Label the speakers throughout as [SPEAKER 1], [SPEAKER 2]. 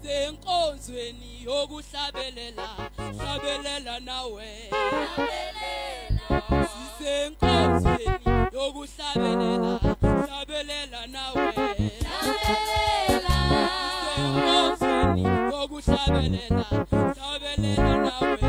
[SPEAKER 1] Sisenkonzweni yokuhlabelela, hlabelela nawe. Sisenkonzweni yokuhlabelela, hlabelela nawe. Sisenkonzweni yokuhlabelela, hlabelela nawe.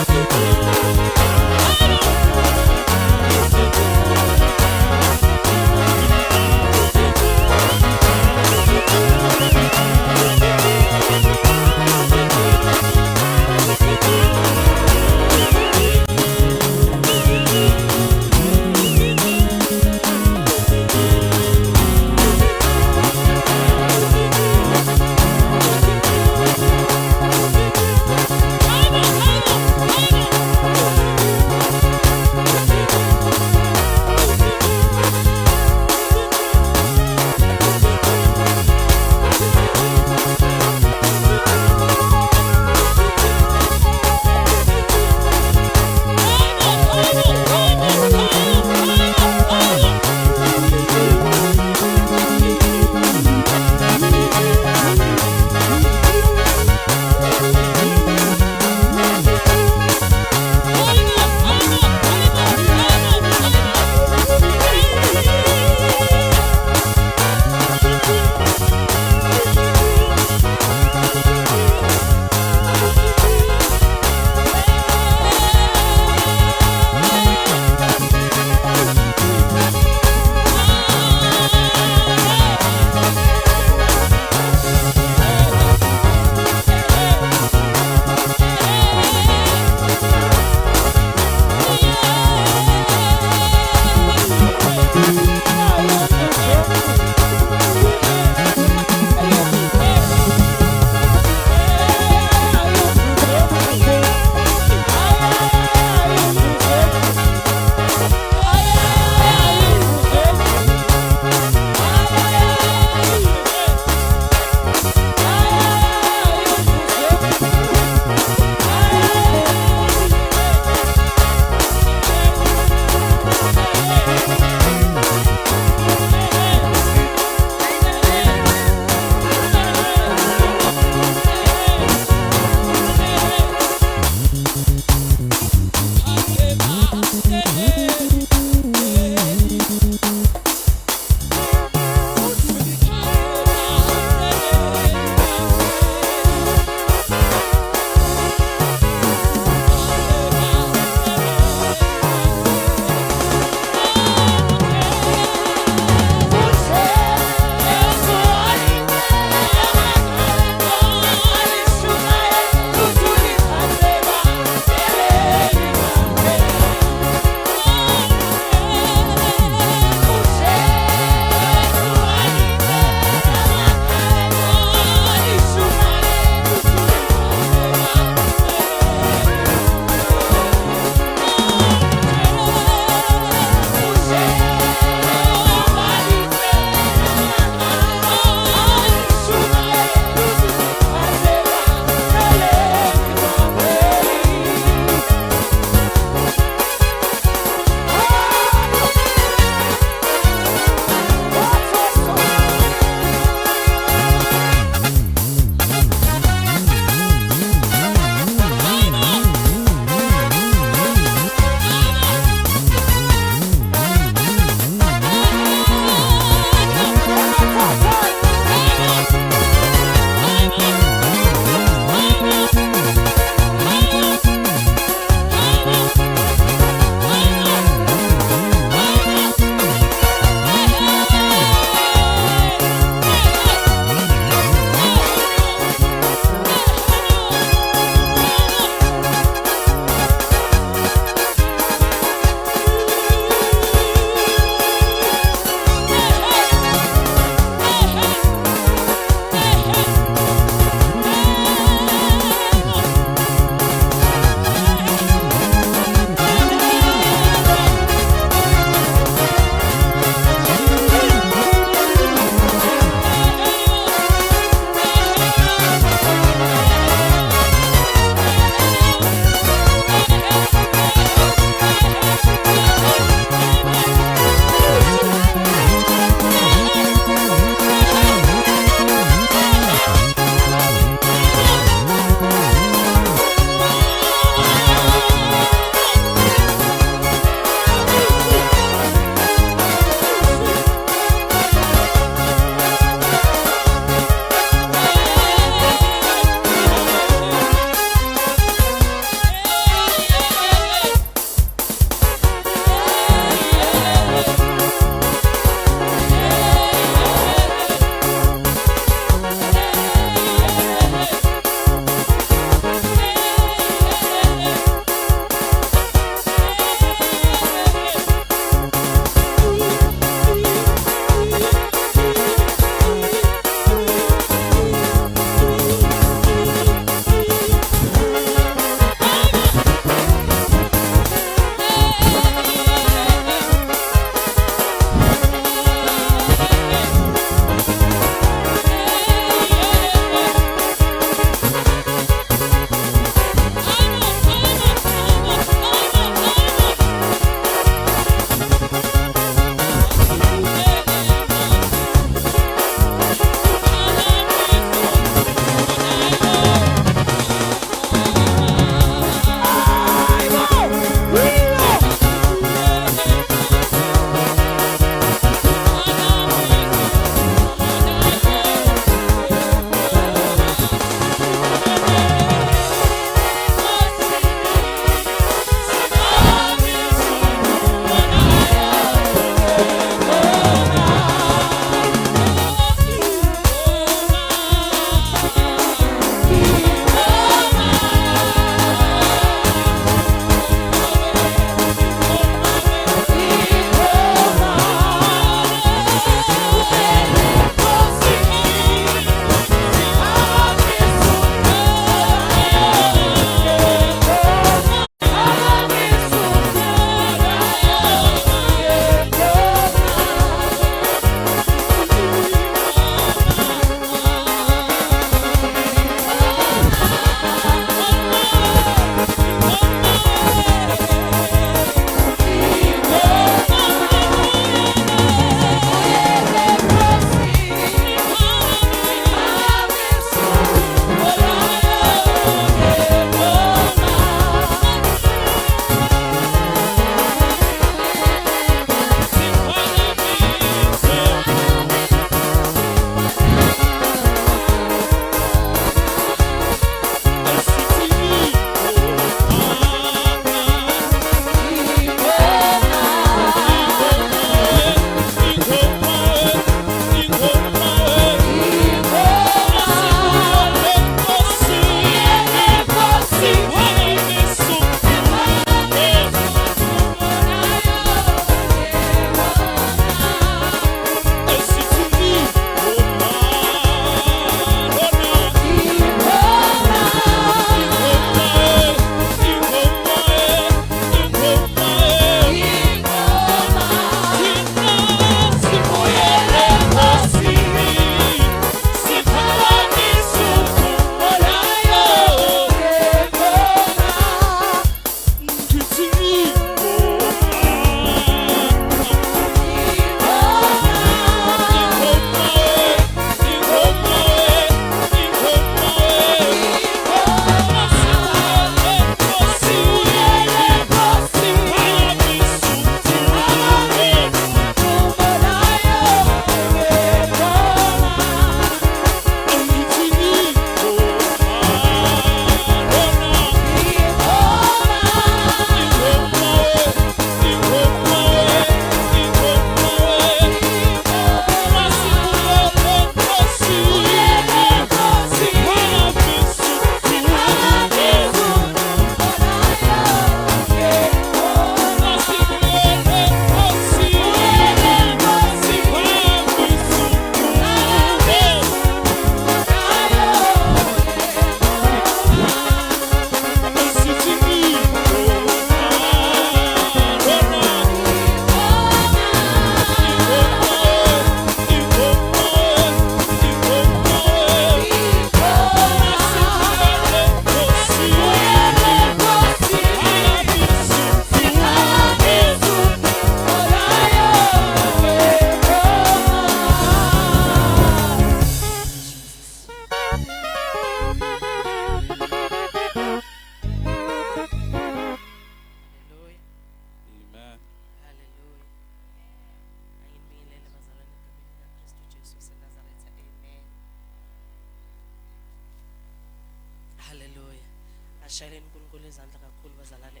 [SPEAKER 2] Ashayeleni uNkulunkulu izandla kakhulu bazalwane.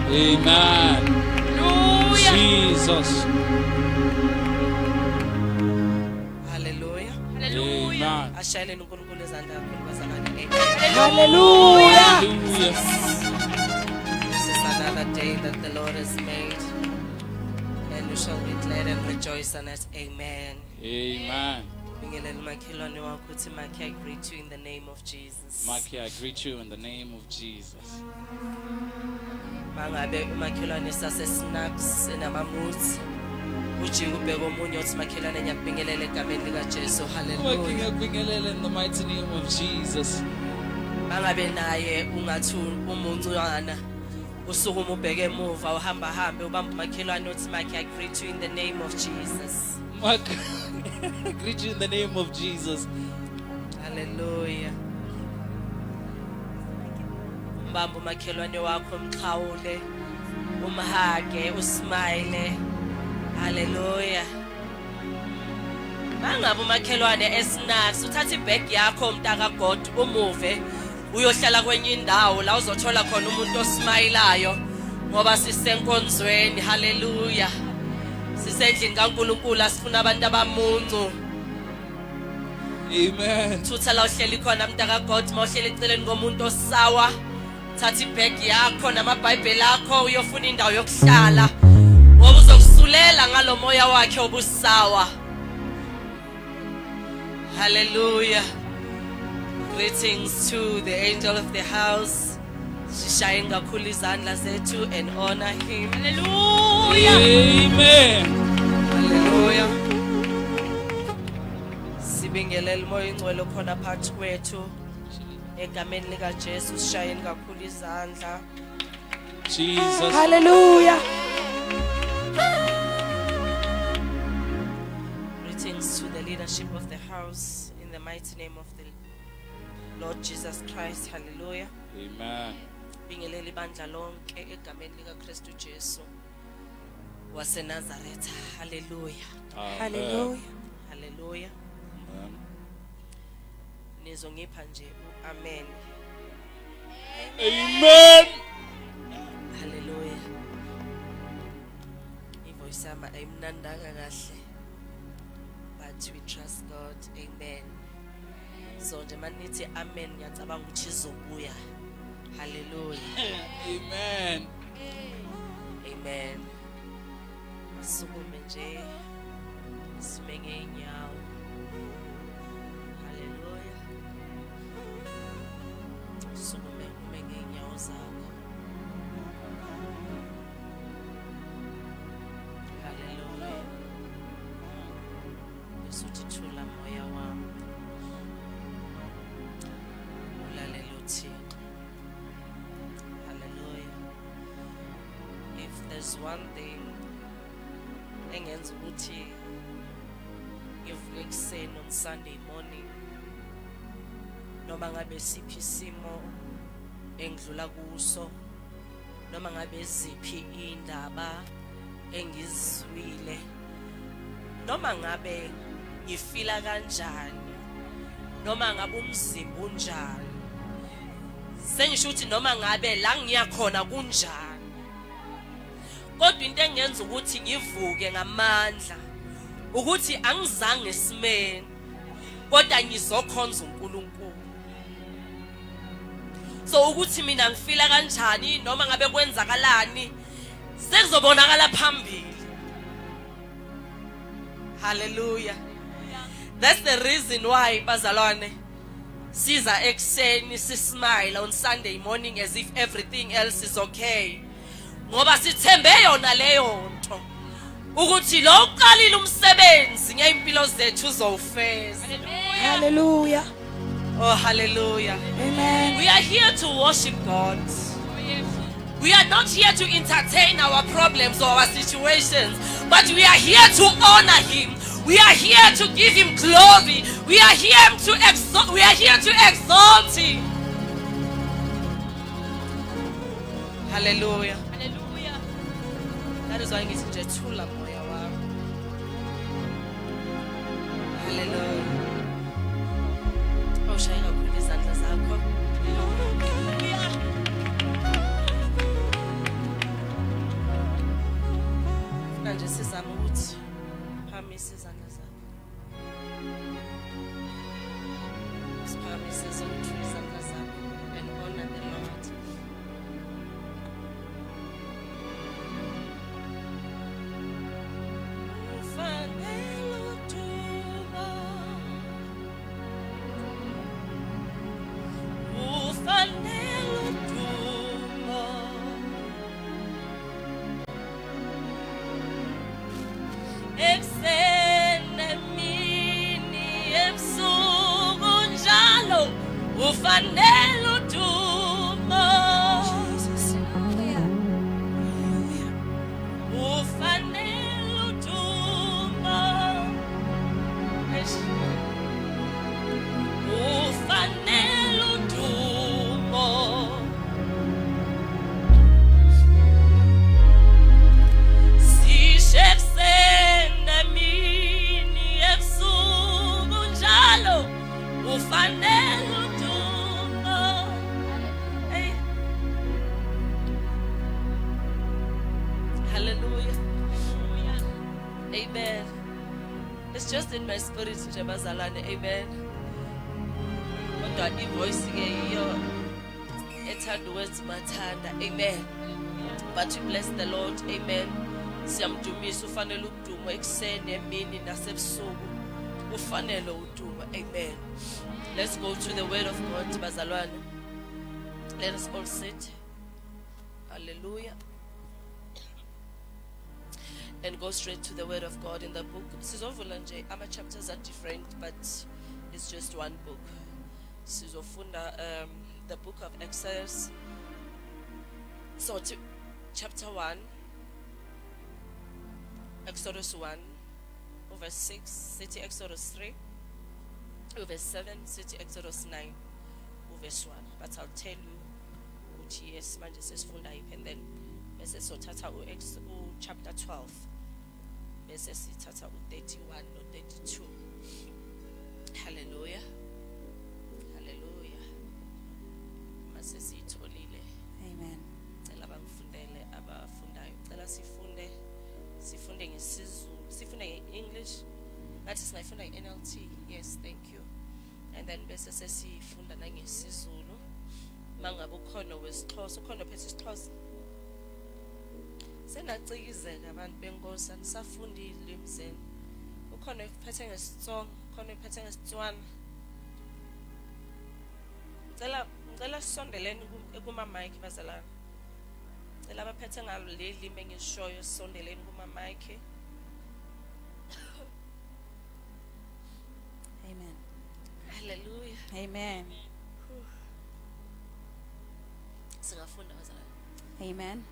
[SPEAKER 2] Amen.
[SPEAKER 1] Amen. Jesus.
[SPEAKER 2] Hallelujah.
[SPEAKER 1] Amen.
[SPEAKER 2] Ashayeleni uNkulunkulu izandla kakhulu bazalwane. Amen.
[SPEAKER 3] Hallelujah.
[SPEAKER 1] Hallelujah.
[SPEAKER 2] This is another day that the Lord has made, and we shall be glad and rejoice in it. Amen.
[SPEAKER 1] Amen.
[SPEAKER 2] Bingelele umakhelwane wakho uthi makhe I greet you in the name of Jesus.
[SPEAKER 1] Maki, I greet you in the name of Jesus.
[SPEAKER 2] Mangabe umakhelwane sase-snacks enama-moods ujike ubheke omunye uthi makhelwane ngiyakubingelela egameni likaJesu.
[SPEAKER 1] Working
[SPEAKER 2] Hallelujah.
[SPEAKER 1] at Bingelele in the mighty name of Jesus.
[SPEAKER 2] Mangabe naye ungathi umuncane usukuma ubheke emuva uhamba hambe ubamba umakhelwane uthi makhe I greet you in the name of Jesus.
[SPEAKER 1] Mark, I greet you in the name of Jesus.
[SPEAKER 2] Hallelujah. Mbamba umakhelwane wakho umxhawule umhage usmile. Hallelujah. Mangabe umakhelwane esnacks uthatha ibag yakho umntaka God umuve uyohlala kwenye indawo la uzothola khona umuntu osmilayo ngoba sisenkonzweni. Hallelujah. Sisendlini kaNkulunkulu asifuna abantu abamuncu.
[SPEAKER 1] Amen.
[SPEAKER 2] Thutha la uhleli khona mntaka God mawuhleli eceleni komuntu osawa. Thatha ibag yakho namaBhayibheli akho uyofuna indawo yokuhlala ngoba uzokusulela ngalo moya wakhe obusawa. Hallelujah. Greetings to the angel of the house. Sishayeni kakhulu izandla zethu and honor him. Hallelujah.
[SPEAKER 1] Amen.
[SPEAKER 2] Hallelujah. Sibingelele umoya ingcwele khona phakathi kwethu. Egameni likaJesu sishayeni kakhulu izandla.
[SPEAKER 1] Jesus.
[SPEAKER 3] Hallelujah.
[SPEAKER 2] Greetings to the leadership of the house in the mighty name of the Lord Jesus Christ. Hallelujah.
[SPEAKER 1] Amen.
[SPEAKER 2] Bingelele ibandla lonke egameni likaKristu Jesu waseNazaretha. Hallelujah.
[SPEAKER 3] Hallelujah.
[SPEAKER 2] Hallelujah.
[SPEAKER 1] Amen.
[SPEAKER 2] Nizongipha nje amen.
[SPEAKER 1] Amen.
[SPEAKER 2] Hallelujah. Ivoice yami ayimnandanga kahle, but we trust God. Amen. So nje manithi amen ngiyacabanga ukuthi izobuya. Hallelujah.
[SPEAKER 1] Amen.
[SPEAKER 2] Amen. Sukume nje sime ngeenyawo. Hallelujah. Sukume ngeenyawo zakho. Hallelujah. Usuthi thula moya wami. Ulalela uThixo. Hallelujah. If there's one thing engenza ukuthi ngivuke ekuseni on Sunday morning noma ngabe siphi isimo engidlula kuso noma ngabe ziphi indaba engizizwile noma ngabe ngifila kanjani noma ngabe umzimba unjani sengisho ukuthi noma ngabe la ngiyakhona kunjani kodwa into engenza ukuthi ngivuke ngamandla ukuthi angizange esimeni kodwa ngizokhonza uNkulunkulu. So ukuthi mina ngifila kanjani noma ngabe kwenzakalani sekuzobonakala phambili. Hallelujah. That's the reason why bazalwane siza ekseni sismile on Sunday morning as if everything else is okay. Ngoba sithembe yona leyo nto ukuthi lo uqalile umsebenzi ngeimpilo zethu uzowufeza.
[SPEAKER 3] Hallelujah.
[SPEAKER 2] Oh hallelujah.
[SPEAKER 3] Amen.
[SPEAKER 2] We are here to worship God. We are not here to entertain our problems or our situations, but we are here to honor him. We are here to give him glory. We are here to exalt him. Hallelujah.
[SPEAKER 1] Hallelujah.
[SPEAKER 2] That is why ngithi nje thula moya wami. Hallelujah. Awushaya kakhulu izandla zakho. sizama ukuthi phakamisa izandla zakho. Siphakamise zonke izandla zakho and honor the Lord. Ufanele udumo. Ufanele udumo. Eksene emini ebusuku njalo ufanele udumo. Ufanele udumo. Ufanele udumo. Sishe eksene emini ebusuku njalo ufanele udumo. Hey. Hallelujah. Amen. It's just in my spirit nje bazalwane. Amen. Kodwa ivoice ke iyo ethanda ukwenza mathanda. Amen. But we bless the Lord. Amen. Siyamdumisa ufanele ukuduma ekseni emini nasebusuku. Ufanele uduma. Amen. Let's go to the word of God bazalwane. Let us all sit. Hallelujah. And go straight to the word of God in the book. Sizovula nje ama chapters are different, but it's just one book. Sizofunda the book of Exodus. So to chapter 1, Exodus 1, verse 6, city Exodus 3, verse 7, city Exodus 9, verse 1. But I'll tell you which yes, manje sesifunda yiphi, and then bese sothatha chapter 12. Bese sithatha 31 no 32. Hallelujah. Hallelujah. Mase sitholile.
[SPEAKER 3] Amen.
[SPEAKER 2] Cela bangifundele abafundayo. Cela sifunde ngesizulu. Sifunde nge-English. Ngathi singayifunda nge-NLT. Yes, thank you. And then bese sesifunda nangesizulu. Mangabe ukhona wesixhosa, ukhona phethe isixhosa. Senacikizeka abantu benkosi anisafundile emzeni. Ukhona ephethe ngesitsonga, ukhona ephethe ngesitswana. Ngicela sisondeleni kuma mic bazalana. Ngicela abaphethe ngalo lelimi engishoyo sisondeleni kuma mic.
[SPEAKER 3] Amen.
[SPEAKER 2] Hallelujah.
[SPEAKER 3] Amen.
[SPEAKER 2] Singafunda bazalana.
[SPEAKER 3] Amen.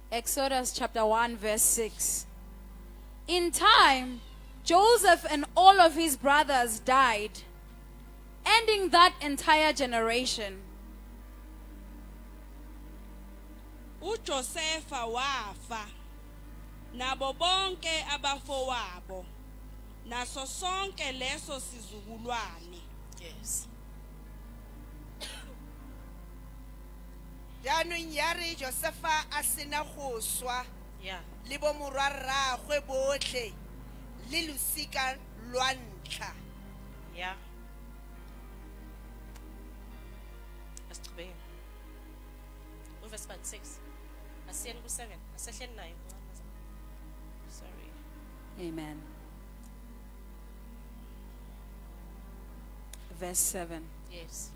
[SPEAKER 3] Exodus chapter 1 verse 6. In time, Joseph and all of his brothers died, ending that entire generation.
[SPEAKER 4] uJosefa wafa nabo bonke abafowabo naso sonke leso sizukulwane.
[SPEAKER 2] Yes.
[SPEAKER 5] Jaanong ya re Josefa a sena go swa
[SPEAKER 2] Yeah.
[SPEAKER 5] le bo morwarragwe botlhe le losika lwa ntlha.
[SPEAKER 2] Yeah. Asichubeke. Verse 6. Asiyeni ku 7. Asehleni nayo. Sorry.
[SPEAKER 3] Amen. Verse 7.
[SPEAKER 2] Yes.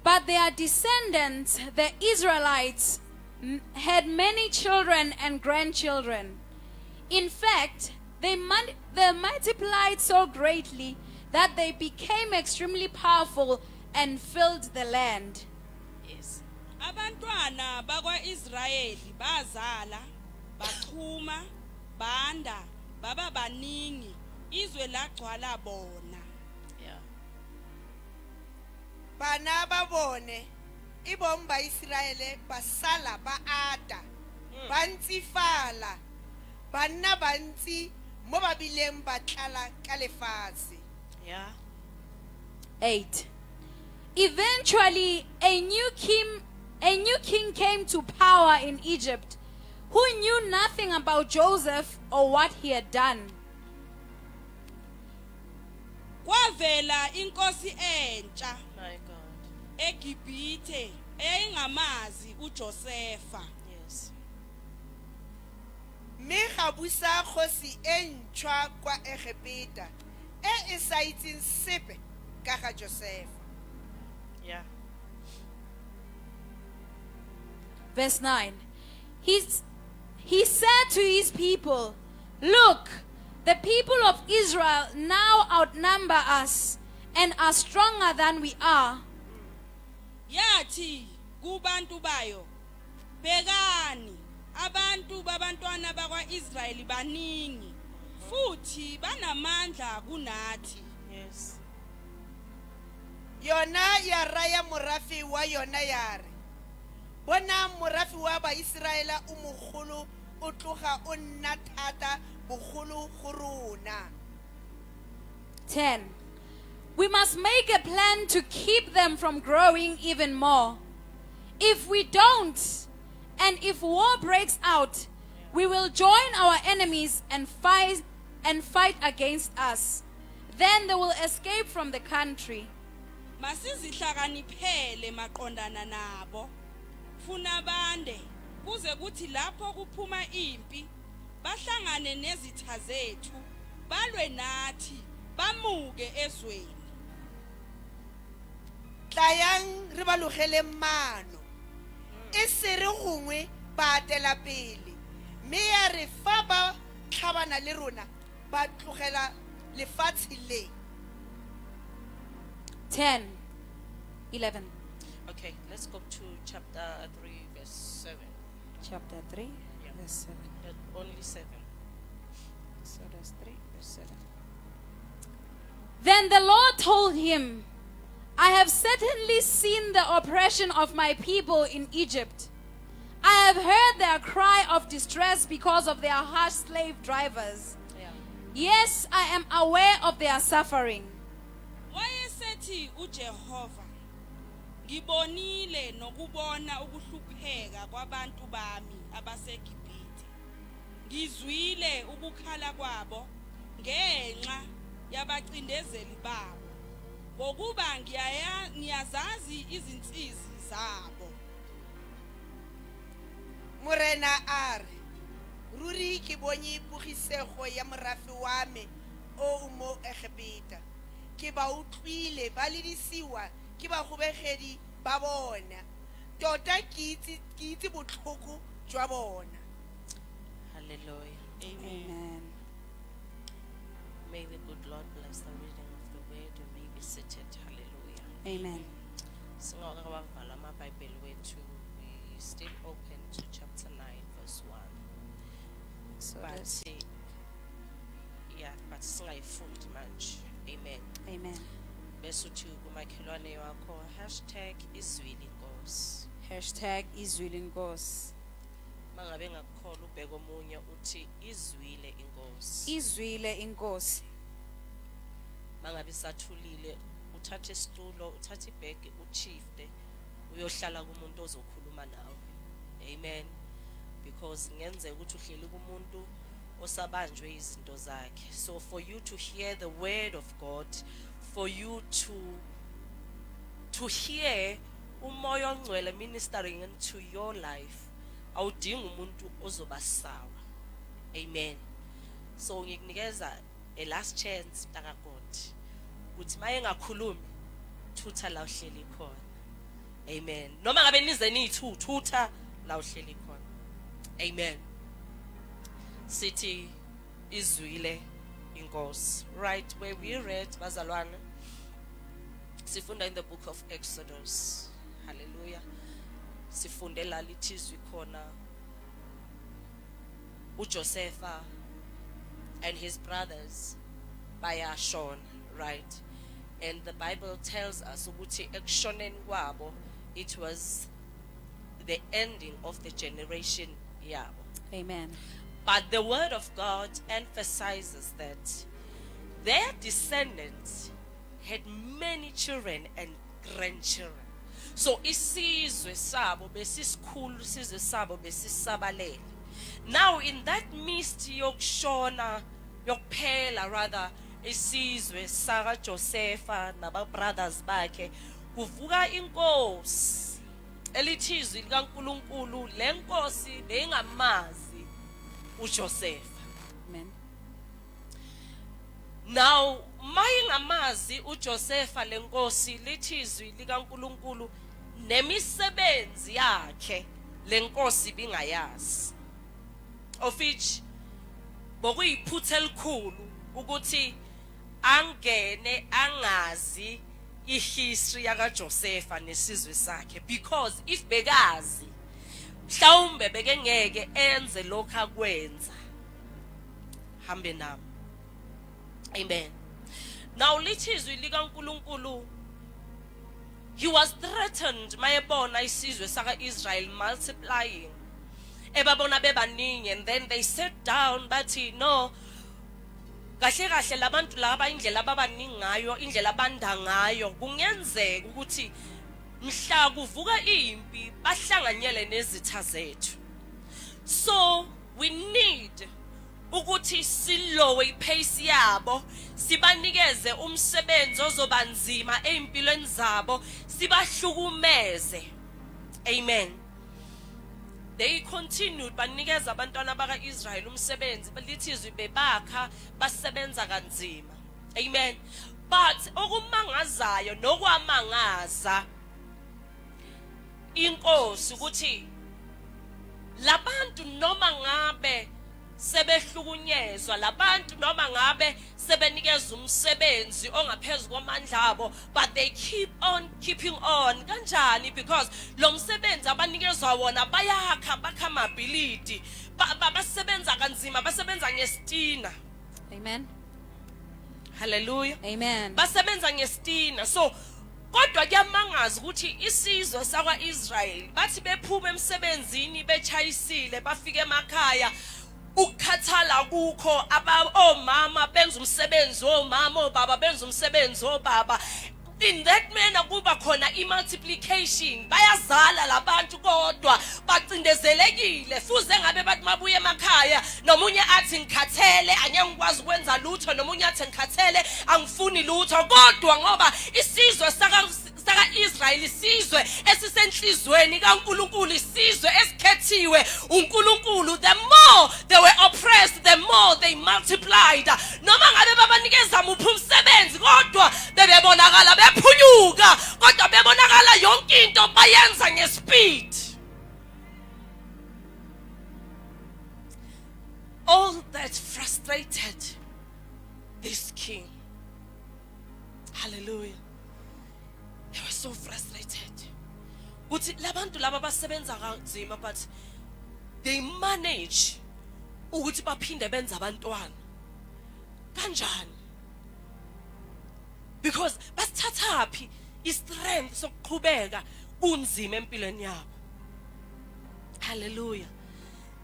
[SPEAKER 3] But their descendants, the Israelites, had many children and grandchildren. In fact, they multiplied so greatly that they became extremely powerful and filled the land.
[SPEAKER 2] Yes.
[SPEAKER 4] Abantwana bakwaIsrayeli bazala, bachuma, banda, baba baningi, izwe lagcwala bona.
[SPEAKER 2] Yeah.
[SPEAKER 5] Bana ba bone ibong ba Israele ba sala ba ata ba ntsifala banna ba ntsi mo ba bileng ba tlala ka lefatshe.
[SPEAKER 2] Yeah.
[SPEAKER 3] 8. Eventually, a new king came to power in Egypt, who knew nothing about Joseph or what he had done.
[SPEAKER 4] kwavela inkosi entsha
[SPEAKER 2] My God.
[SPEAKER 4] eGibhithe eyayingamazi uJosefa.
[SPEAKER 2] Yes.
[SPEAKER 5] mme ga busa kgosi e ntšhwa kwa Egepeta e sa itseng sepe ka ga Josefa.
[SPEAKER 2] Yeah.
[SPEAKER 3] Verse 9. He said to his people, "Look, the people of Israel now outnumber us and are stronger than we are."
[SPEAKER 4] Yathi kubantu bayo, bekani abantu babantwana bakwa-Israyeli baningi futhi banamandla kunathi.
[SPEAKER 2] Yes.
[SPEAKER 5] Yona ya raya morafi wa yona ya re, bona morafi wa Baiseraela o mogolo o tloga o nna thata bogolo go rona.
[SPEAKER 3] 10. We must make a plan to keep them from growing even more. If we don't, and if war breaks out, we will join our enemies and fight against us. Then they will escape from the country.
[SPEAKER 4] Masizihlakaniphele maqondana nabo. Funa bande kuze kuthi lapho kuphuma impi bahlangane nezitha zethu balwe nathi bamuke ezweni.
[SPEAKER 5] Tlayang re ba logele maano e se re gongwe ba atela pele mme ya re fa ba tlhabana le rona ba tlogela lefatshe le.
[SPEAKER 3] 10. 11.
[SPEAKER 2] Okay, let's go to chapter 3, verse 7.
[SPEAKER 3] Chapter 3,
[SPEAKER 2] Yeah.
[SPEAKER 3] verse 7.
[SPEAKER 2] Only 7.
[SPEAKER 3] Exodus 3, verse 7. Then the Lord told him, "I have certainly seen the oppression of my people in Egypt. I have heard their cry of distress because of their harsh slave drivers.
[SPEAKER 2] Yeah.
[SPEAKER 3] Yes, I am aware of their suffering."
[SPEAKER 4] Wayesethi uJehova, ngibonile nokubona ukuhlupheka kwabantu bami abaseGibhithe. Ngizwile ukukhala kwabo ngenxa yabacindezeli babo. Ngokuba ngiyazazi izinsizi zabo.
[SPEAKER 5] Morena a re, ruri ke bone pogisego ya morafi wa me o mo Egepeta. Ke ba utlwile ba ledisiwa ke bagobegedi ba bona. Tota ke itse botlhoko jwa bona.
[SPEAKER 2] Hallelujah. Amen.
[SPEAKER 3] Amen.
[SPEAKER 2] May the good Lord bless the reading of the word. You may be seated. Hallelujah.
[SPEAKER 3] Amen.
[SPEAKER 2] Singakawavala amaBhayibheli wethu, we still open to chapter 9, verse 1.
[SPEAKER 3] So
[SPEAKER 2] But
[SPEAKER 3] that's-
[SPEAKER 2] but singayifundi manje. Amen.
[SPEAKER 3] Amen.
[SPEAKER 2] Bese uthi kumakhelwane wakho #izwili Nkosi.
[SPEAKER 3] Hashtag Izwili Nkosi.
[SPEAKER 2] Mangabe ngakukhola ubheka omunye uthi izwile inkosi.
[SPEAKER 3] Izwile Inkosi.
[SPEAKER 2] Mangabe sathulile uthathe isitulo, uthathe ibhegi, uchifte uyohlala kumuntu ozokhuluma nawe. Amen. Because ngenzeka ukuthi uhleli kumuntu osabanjwe izinto zakhe. So for you to hear the word of God, for you to hear umoya ongcwele ministering into your life, awudingi umuntu ozobasawa. Amen. So ngikunikeza a last chance mntaka God ukuthi maye ngakhulumi thutha la uhleli khona. Amen. Noma ngabe nize nithu thutha la uhleli khona. Amen. Sithi izwile inkosi. Right where we read bazalwane sifunda in the book of Exodus. Hallelujah. Sifundela lithi izwi khona uJosepha and his brothers bayashona, right? And the Bible tells us ukuthi ekushoneni kwabo it was the ending of the generation yabo.
[SPEAKER 3] Amen.
[SPEAKER 2] But the word of God emphasizes that their descendants had many children and grandchildren. So isizwe sabo besisikhulu, isizwe sabo besisabalele. Now in that midst yokushona yokuphela rather isizwe saka Josepha naba brothers bakhe kuvuka inkosi elithizwi likaNkuluNkulu lenkosi beyingamazi uJosepha.
[SPEAKER 3] Amen.
[SPEAKER 2] Now mayingamazi uJosepha lenkosi lithizwi likaNkuluNkulu nemisebenzi yakhe lenkosi bingayazi. Of which bokuyiphutha elikhulu ukuthi angene angazi ihistory yaka Josepha nesizwe sakhe, because if bekazi mhlawumbe bekengeke enze lokho akwenza. Hambe nami. Amen. Now lithizwi likaNkuluNkulu, he was threatened mayebona isizwe saka Israel multiplying. Ebabona bebaningi, and then they sat down bathi no kahle kahle labantu laba indlela ababaningi ngayo indlela abanda ngayo kungenzeka ukuthi mhla kuvuka impi bahlanganyele nezitha zethu. So we need ukuthi silowe ipace yabo, sibanikeze umsebenzi ozobanzima empilweni zabo, sibahlukumeze. Amen. They continued banikeza abantwana baka Israel umsebenzi, balithizwe bebakha basebenza kanzima. Amen. But okumangazayo nokwamangaza inkosi ukuthi labantu noma ngabe sebehlukunyezwa, labantu noma ngabe sebenikeza umsebenzi ongaphezulu kwamandla abo, but they keep on keeping on. Kanjani? Because lo msebenzi abanikezwa wona bayakha bakha amability, basebenza kanzima, basebenza ngestina.
[SPEAKER 3] Amen.
[SPEAKER 2] Hallelujah.
[SPEAKER 3] Amen.
[SPEAKER 2] Basebenza ngestina. So kodwa kuyamangaza ukuthi isizwe sakwa Israel bathi bephuma emsebenzini bechayisile bafike emakhaya, ukukhathala kukho omama benza umsebenzi, omama obaba benza umsebenzi obaba. In that manner kuba khona multiplication, bayazala labantu kodwa bacindezelekile. Fuze ngabe bathi mabuye emakhaya nomunye athi ngikhathele angeke ngikwazi ukwenza lutho, nomunye athi ngikhathele angifuni lutho. Kodwa ngoba isizwe saka Israel isizwe esisenhlizweni kaNkuluNkulu, isizwe esikhethiwe uNkulunkulu, the more they were oppressed, the more they multiplied. Noma ngabe babanikeza muphi umsebenzi kodwa bebebonakala bephunyuka, kodwa bebonakala yonke into bayenza ngespeed. All that frustrated this king. Hallelujah. They were so frustrated. Uthi labantu laba basebenza kanzima, but they manage ukuthi baphinde benze abantwana. Kanjani? Because basithathaphi istrength sokuqhubeka kunzima empilweni yabo. Hallelujah.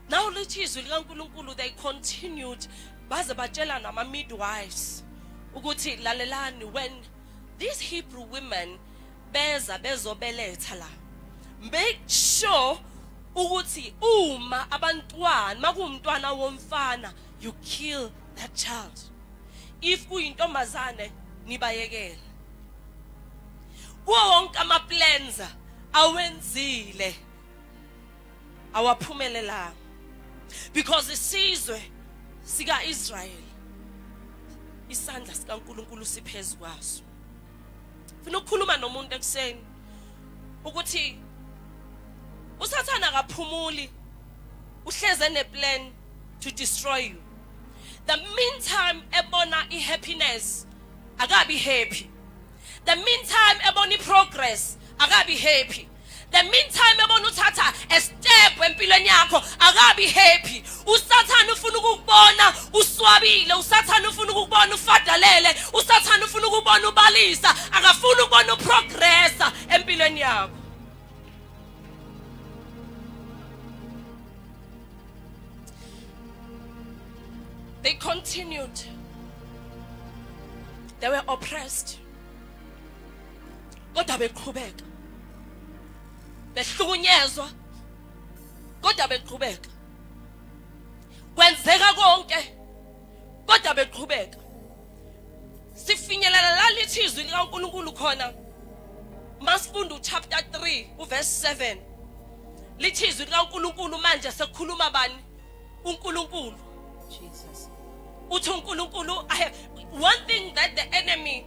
[SPEAKER 2] Now lithizwi likaNkuluNkulu, they continued baze batshela nama midwives ukuthi lalelani, when these Hebrew women beza bezobeletha la, make sure ukuthi uma abantwana makuumntwana womfana you kill that child. If kuyintombazane nibayekele. Kuwo wonke ama plans awenzile awaphumelela, because isizwe sika Israel isandla sikaNkuluNkulu siphezulu kwaso. Funa ukukhuluma nomuntu ekseni ukuthi usathana akaphumuli, uhleze neplan to destroy you. The meantime ebona ihappiness akabi happy. The meantime ebona progress akabi happy. The meantime ebona uthatha a step empilweni yakho akabi happy. Usathana ufuna ukubona uswabile, usathana ufuna ukubona ufadalele, usathana ufuna ukubona ubalisa, akafuna ukubona uprogressa empilweni yakho. They continued. They were oppressed. Kodwa beqhubeka. Behlukunyezwa. Kodwa beqhubeka. kwenzeka konke kodwa beqhubeka. Sifinyelela la lithi izwi likaNkulunkulu khona masifunda chapter 3 uverse 7. Lithi izwi likaNkulunkulu manje sekukhuluma bani? uNkulunkulu.
[SPEAKER 3] Jesus.
[SPEAKER 2] Uthi uNkulunkulu, I have one thing that the enemy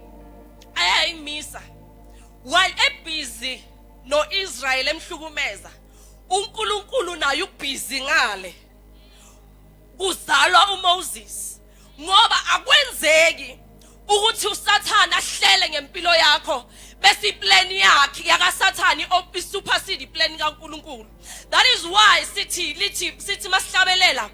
[SPEAKER 2] ayayimisa. While busy no Israel emhlukumeza, uNkulunkulu naye ubusy ngale. Kuzalwa uMoses. Ngoba akwenzeki ukuthi uSathana ahlele ngempilo yakho bese iplan yakhe yakaSathani opisupersede iplan kaNkulunkulu. That is why sithi masihlabelela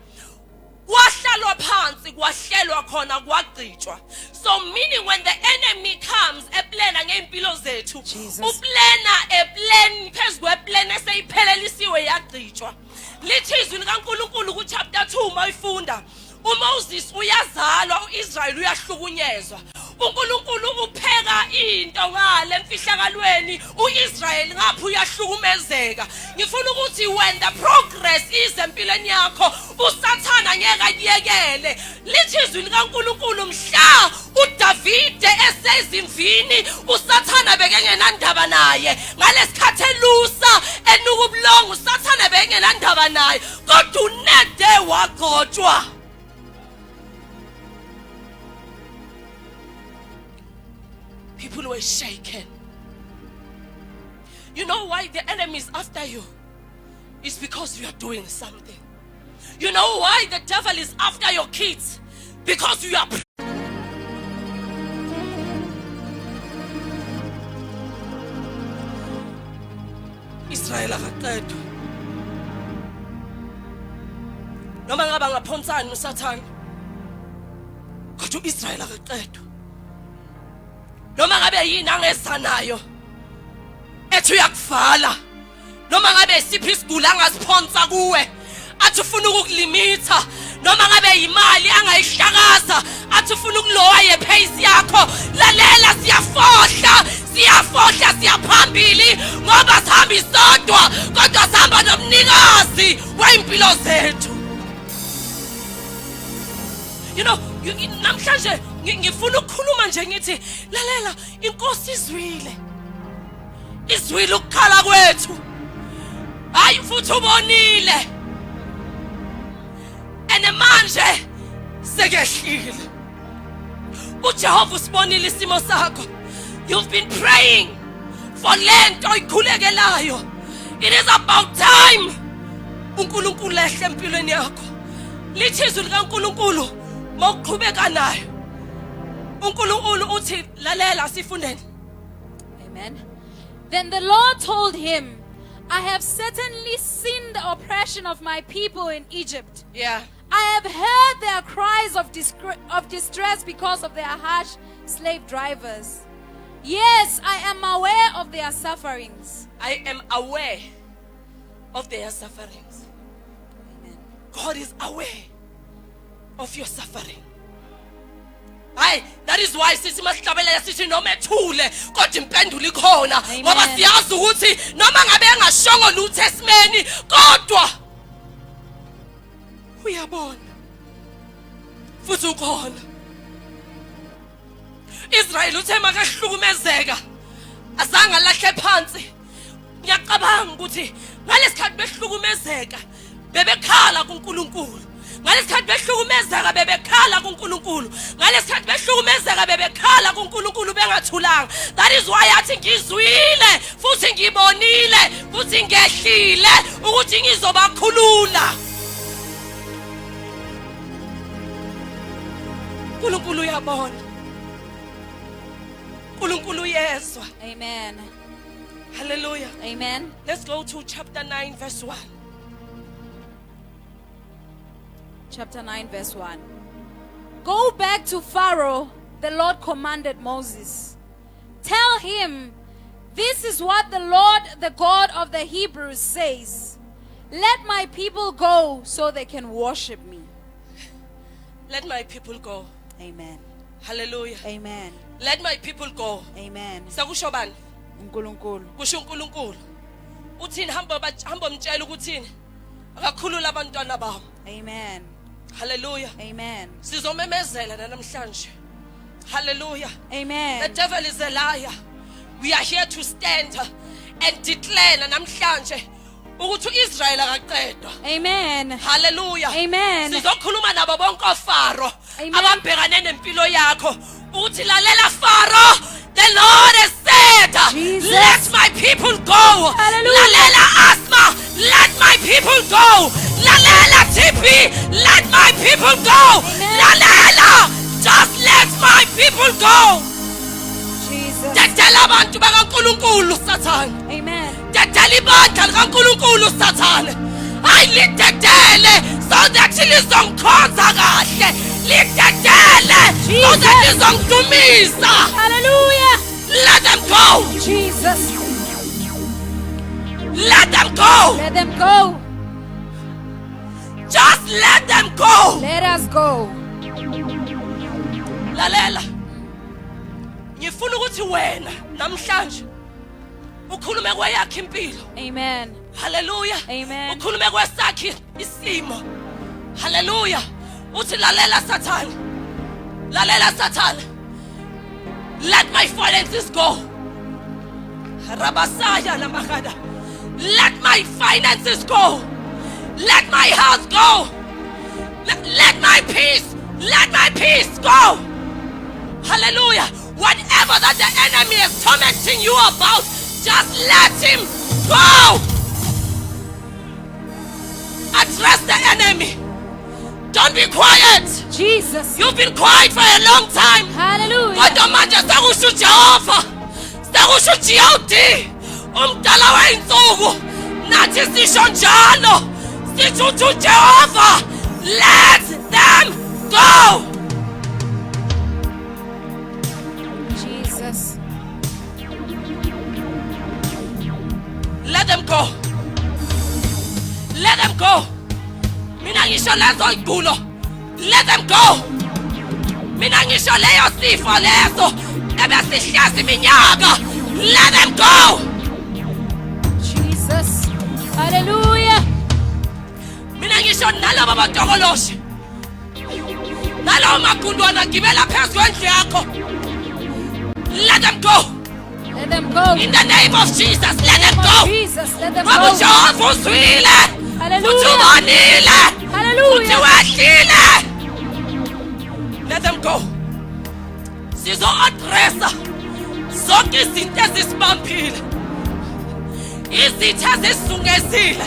[SPEAKER 2] kwahlalwa phansi kwahlelwa khona kwagcitshwa. So meaning when the enemy comes eplana ngempilo zethu uplana eplan phezu kweplan eseyiphelelisiwe yagcitshwa. Lithi izwi likaNkulunkulu ku chapter 2 mayifunda uMoses uyazalwa uIsrael uyahlukunyezwa. uNkulunkulu upheka into ngale emfihlakalweni uIsrael ngapha uyahlukumezeka. Ngifuna ukuthi when the progress is empilweni yakho uSathana ngeke ayekele. Lithi izwi likaNkulunkulu mhla uDavide esezimvini uSathana bekengenandaba naye. Ngalesikhathi elusa enuka ubulongo uSathana bekengenandaba naye. Kodwa unede wagcotshwa. People were shaken. You know why the enemy is after you? It's because you are doing something. You know why the devil is after your kids? Because you are. Israel akaqedwa. Noma ngaba ngaphonsana uSathane. Kodwa uIsrael akaqedwa. Noma ngabe yini angesanayo ethi uyakuvala. Noma ngabe isiphi isigula angasiphonsa kuwe athi ufuna ukukulimitha. Noma ngabe imali angayihlakaza athi ufuna ukulowa yepace yakho. Lalela siyafohla siyaphambili ngoba sihamba isodwa kodwa sihamba nomnikazi weimpilo zethu. You know, namhlanje ngifuna ukukhuluma nje ngithi lalela inkosi izwile ukukhala kwethu. Hayi futhi ubonile. Ene manje sekehlile. uJehova usibonile isimo sakho. You've been praying for lento oyikhulekelayo. It is about time uNkulunkulu ehle empilweni yakho. Lithi izwi likaNkulunkulu mawuqhubeka nayo. uNkulunkulu uthi lalela sifundeni.
[SPEAKER 3] Amen. Then the Lord told him, I have certainly seen the oppression of my people in Egypt.
[SPEAKER 2] Yeah.
[SPEAKER 3] I have heard their cries of distress because of their harsh slave drivers. Yes, I am aware of their sufferings.
[SPEAKER 2] I am aware of their sufferings.
[SPEAKER 3] Amen.
[SPEAKER 2] God is aware of your suffering. Hayi, that is why sithi masihlabelela sithi noma ethule kodwa impendulo ikhona ngoba siyazi ukuthi noma ngabe engashongo lutho esimeni kodwa uyabona futhi ukhona. Israel uthe makahlukumezeka azange lahle phansi. Ngiyacabanga ukuthi ngalesikhathi behlukumezeka bebekhala kuNkulunkulu. Ngalesikhathi behlukumezeka bebekhala kuNkulunkulu. Ngalesikhathi behlukumezeka bebekhala kuNkulunkulu bengathulanga. That is why athi ngizwile futhi ngibonile futhi ngehlile ukuthi ngizobakhulula. uNkulunkulu uyabona. uNkulunkulu uyezwa.
[SPEAKER 3] Amen.
[SPEAKER 2] Hallelujah.
[SPEAKER 3] Amen.
[SPEAKER 2] Let's go to chapter 9 verse 1.
[SPEAKER 3] Chapter 9 verse 1. Go back to Pharaoh, the Lord commanded Moses. Tell him, this is what the Lord, the God of the Hebrews says. Let my people go so they can worship me.
[SPEAKER 2] Let my people go.
[SPEAKER 3] Amen.
[SPEAKER 2] Hallelujah.
[SPEAKER 3] Amen.
[SPEAKER 2] Let my people go.
[SPEAKER 3] Amen.
[SPEAKER 2] Sakusho bani?
[SPEAKER 3] uNkulunkulu.
[SPEAKER 2] Kusho uNkulunkulu. Uthini hamba mtshela ukuthini? Akakhulula abantwana babo.
[SPEAKER 3] Amen.
[SPEAKER 2] Hallelujah.
[SPEAKER 3] Amen.
[SPEAKER 2] Sizomemezela namhlanje. Hallelujah. The
[SPEAKER 3] Amen.
[SPEAKER 2] devil is a liar. We are here to stand and declare namhlanje ukuthi uIsrael akaqedwa.
[SPEAKER 3] Amen.
[SPEAKER 2] Hallelujah.
[SPEAKER 3] Amen.
[SPEAKER 2] Sizokhuluma nabo bonke ofaro
[SPEAKER 3] Amen.
[SPEAKER 2] ababhekane nempilo yakho ukuthi lalela Faro, the Lord has said,
[SPEAKER 3] Jesus.
[SPEAKER 2] let my people go.
[SPEAKER 3] Hallelujah.
[SPEAKER 2] Lalela Asma, let my people go. Lalela TP, let my people go.
[SPEAKER 3] Amen.
[SPEAKER 2] Lalela, just let my people go.
[SPEAKER 3] Jesus.
[SPEAKER 2] Dedela abantu bakaNkulunkulu Satan.
[SPEAKER 3] Amen.
[SPEAKER 2] Dedela ibandla likaNkulunkulu Satan. Ayilidedele so that lizongkhonza kahle. Lidedele so that lizongdumisa.
[SPEAKER 3] Hallelujah.
[SPEAKER 2] Let them go.
[SPEAKER 3] Jesus.
[SPEAKER 2] Let them go.
[SPEAKER 3] Let them go.
[SPEAKER 2] Just let them go.
[SPEAKER 3] Let us go.
[SPEAKER 2] Lalela. Ngifuna ukuthi wena namhlanje ukhulume kweyakhe impilo.
[SPEAKER 3] Amen.
[SPEAKER 2] Hallelujah.
[SPEAKER 3] Amen.
[SPEAKER 2] Ukhulume kwesakhe isimo. Hallelujah. Uthi lalela Satan. Lalela Satan. Let my finances go. Rabasaya namagada. Let my finances go. Let my house go. Let my peace go. Hallelujah. Whatever that the enemy is tormenting you about, just let him go. Address the enemy. Don't be quiet.
[SPEAKER 3] Jesus.
[SPEAKER 2] You've been quiet for a long time.
[SPEAKER 3] Hallelujah.
[SPEAKER 2] Kodwa manje sekusho uJehova. Sekusho uGod. Umdala weinsuku. Nathi sisho njalo. Sithi uJehova, let them go.
[SPEAKER 3] Jesus.
[SPEAKER 2] Let them go. Let them go. Mina ngisho lezo igulo. Let them go. Mina ngisho leyo sifo lezo ebesihlaza iminyaka. Let them go.
[SPEAKER 3] Jesus. Hallelujah.
[SPEAKER 2] Mina ngisho nalabo batokoloshi. Nalawo magundwana gibela phezu kwendlu yakho. Let them go.
[SPEAKER 3] Let them go.
[SPEAKER 2] In the name of Jesus, let them
[SPEAKER 3] Oh,
[SPEAKER 2] go.
[SPEAKER 3] Jesus. Let them
[SPEAKER 2] Ngoba
[SPEAKER 3] go.
[SPEAKER 2] uJehova uzwile.
[SPEAKER 3] Hallelujah.
[SPEAKER 2] Uthi ubonile. Uthi
[SPEAKER 3] Hallelujah.
[SPEAKER 2] wehlile. Let them go. Sizo addressa zonke izinto ezisibambile. Izitha zisungezile.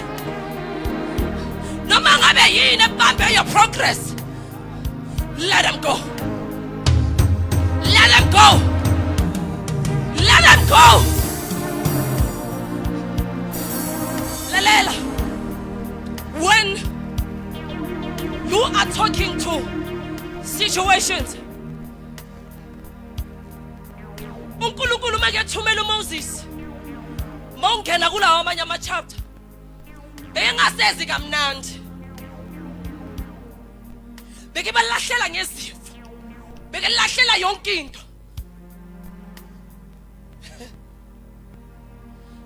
[SPEAKER 2] Noma ngabe yini ebambe your progress. Let them go. Let them go. Let them go. Lalela. When you are talking to situations, uNkulunkulu makethumela uMoses, mawungena kulawo amanye ama-chapter, bengasezi kamnandi. Beke balahlela ngezifo. Beke lahlela yonke into.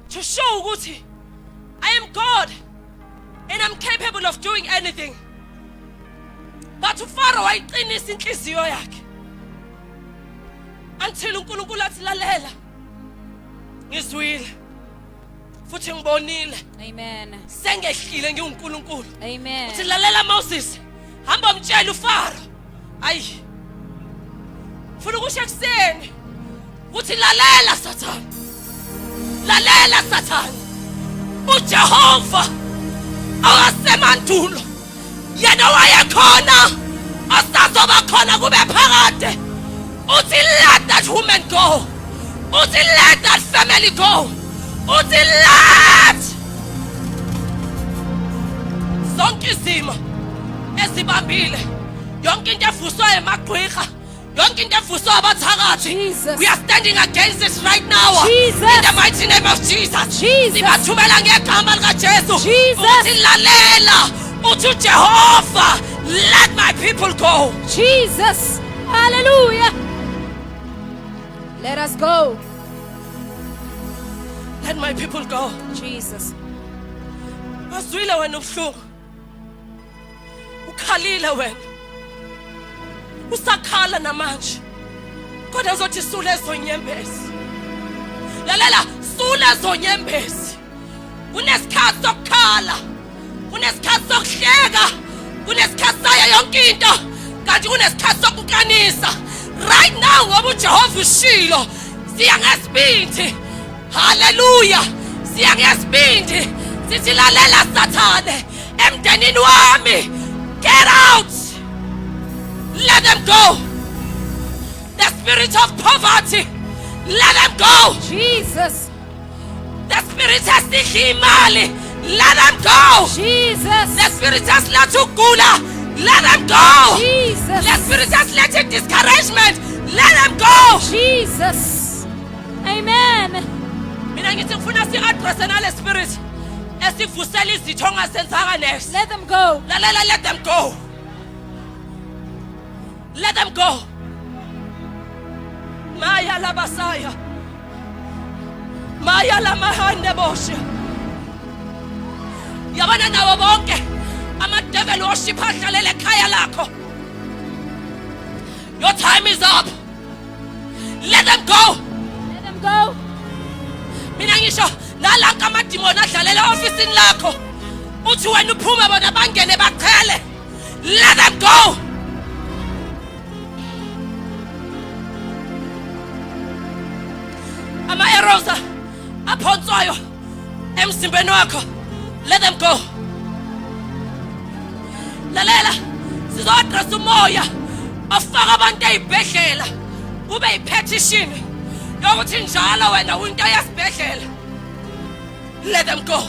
[SPEAKER 2] To show ukuthi I am God and I'm capable of doing anything. But uFaro wayiqinisa inhliziyo yakhe. Until uNkulunkulu athi lalela. Ngizwile. Futhi ngibonile.
[SPEAKER 3] Amen.
[SPEAKER 2] Sengehlile ngiuNkulunkulu.
[SPEAKER 3] Amen.
[SPEAKER 2] Uthi lalela Moses. Hamba mtshela uFaro. Ayi. Funa ukusho ekseni. Uthi lalela Satan. Lalela Satan. uJehova awasemandulo yena wayekhona asazoba khona kube phakade. Uthi let that woman go. Uthi let that family go. Uthi let zonke izimo ezibambile yonke into efuswa emagqwirha yonke into efuswa abathakathi.
[SPEAKER 3] Jesus.
[SPEAKER 2] We are standing against this right now.
[SPEAKER 3] Jesus.
[SPEAKER 2] In the mighty name of Jesus.
[SPEAKER 3] Jesus.
[SPEAKER 2] Sibathumela ngegama likaJesu.
[SPEAKER 3] Jesus.
[SPEAKER 2] Uthi lalela uthi uJehova, let my people go.
[SPEAKER 3] Jesus. Hallelujah. Let us go.
[SPEAKER 2] Let my people go.
[SPEAKER 3] Jesus.
[SPEAKER 2] Azwile wena ubuhlungu. ukhalile wena usakhala namanje kodwa uzothi sule zonyembezi lalela sule zonyembezi kunesikhathi sokukhala kunesikhathi sokuhleka kunesikhathi sayo yonke into kanti kunesikhathi sokukanisa right now ngoba uJehova ushilo siya ngesibindi haleluya siya ngesibindi sithi lalela sathane emndenini wami get out let them go the spirit of poverty let them go
[SPEAKER 3] Jesus.
[SPEAKER 2] the spirit esidla imali let them go
[SPEAKER 3] Jesus.
[SPEAKER 2] the spirit esiletha ukugula let them go
[SPEAKER 3] Jesus.
[SPEAKER 2] the spirit esiletha discouragement let them go
[SPEAKER 3] Jesus. Amen.
[SPEAKER 2] mina ngithi ngifuna si-addresse nale spirit esivusela izitho ongasenzanga next
[SPEAKER 3] Let them go.
[SPEAKER 2] lalela let them go let them go maya labasaya maya lamahande boshe yabona nawo bonke ama-devil worship adlalele ekhaya lakho your time is up let them go
[SPEAKER 3] Let them go.
[SPEAKER 2] mina ngisho nalanka amadimoni adlalela ofisini lakho uthi wena uphume bona bangene bachele let them go ama-arrows aphonswayo emzimbeni wakho let them go lalela sizo-address umoya ofaka abantu ey'bhedlela ube yi-petition yokuthi njalo wena uyinto yesibhedlela let them go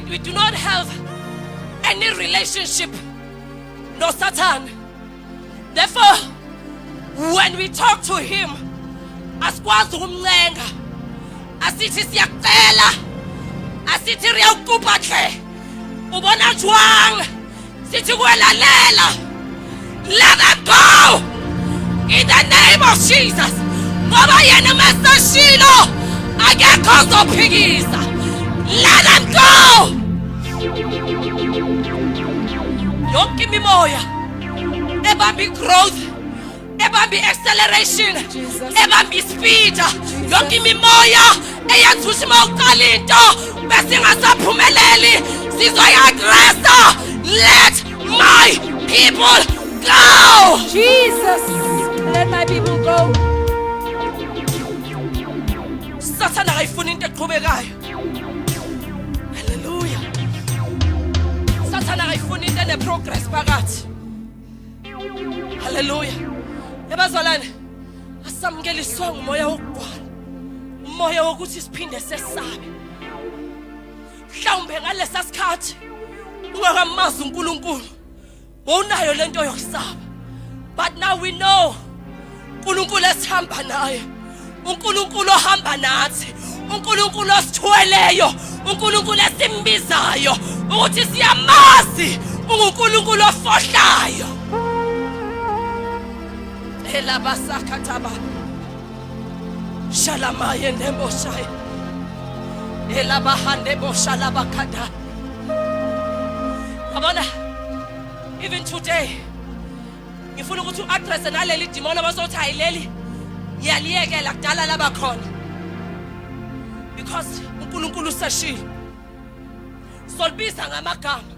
[SPEAKER 2] we do not have any relationship no Satan therefore when we talk to him asikwazi ukumncenga asithi siyacela asithi riyawukupa hle ubona jwang sithi kwelalela let them go in the name of Jesus ngoba yena mesashilo akekho ozophikisa let them go yonke imimoya ebambi growth ebambi acceleration ebambi speed yonke imimoya eyenza ukuthi mawuqala into bese ingasaphumeleli sizoyi-aggressa let my people go
[SPEAKER 3] Jesus. Let my people go.
[SPEAKER 2] sathana akayifuni into eqhubekayo haleluya sathana akayifuni into ene-progress phakathi haleluya yabazalwane asamukeliswa ngumoya wokugcwala umoya wokuthi siphinde sesabe mhlawumbe ngalesa sikhathi ungakamazi uNkulunkulu wawunayo lento yokusaba but now we know uNkulunkulu esihamba naye uNkulunkulu ohamba nathi uNkulunkulu osithweleyo uNkulunkulu esimbizayo ukuthi siyamazi uNkulunkulu ofohlayo elabasakhathaba shalamaye nemboshaye elabahande boshalabakada yabona even today ngifuna ukuthi u-address naleli dimoni abazothi ayileli ngiyaliyekela kudala laba khona because uNkulunkulu useshilo solibisa ngamagama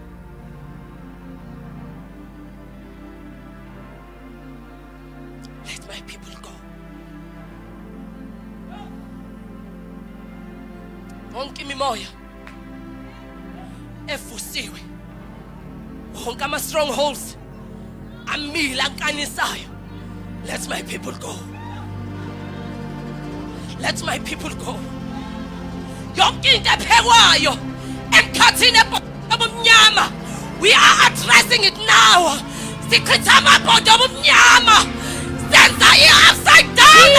[SPEAKER 2] let my people go wonke imimoya evusiwe wonke ama-strongholds amila ankanisayo let my people go let my people go yonke into ephekwayo emkhathini obumnyama we are addressing it now sichitha amabhodo obumnyama senza i-upside down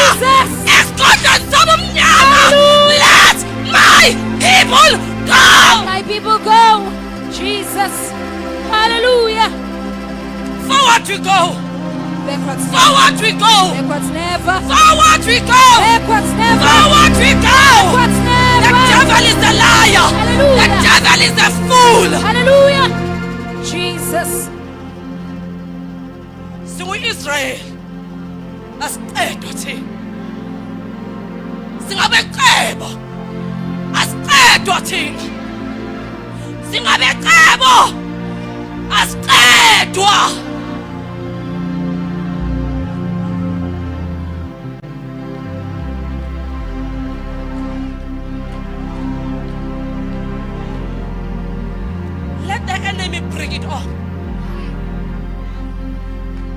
[SPEAKER 2] esigodlweni sobumnyama let my people go
[SPEAKER 3] My people go. Jesus. Hallelujah.
[SPEAKER 2] forward we go
[SPEAKER 3] Backwards never.
[SPEAKER 2] forward we go
[SPEAKER 3] Backwards never.
[SPEAKER 2] forward we go
[SPEAKER 3] Backwards never.
[SPEAKER 2] forward we go
[SPEAKER 3] Backwards never.
[SPEAKER 2] devil is a liar. The
[SPEAKER 3] Hallelujah.
[SPEAKER 2] devil is a fool.
[SPEAKER 3] Hallelujah. Jesus.
[SPEAKER 2] Singu-Israel. Asiqedwa thina. Singabecebo. Asiqedwa thina. Singabecebo. Asiqedwa. Let the enemy bring it on.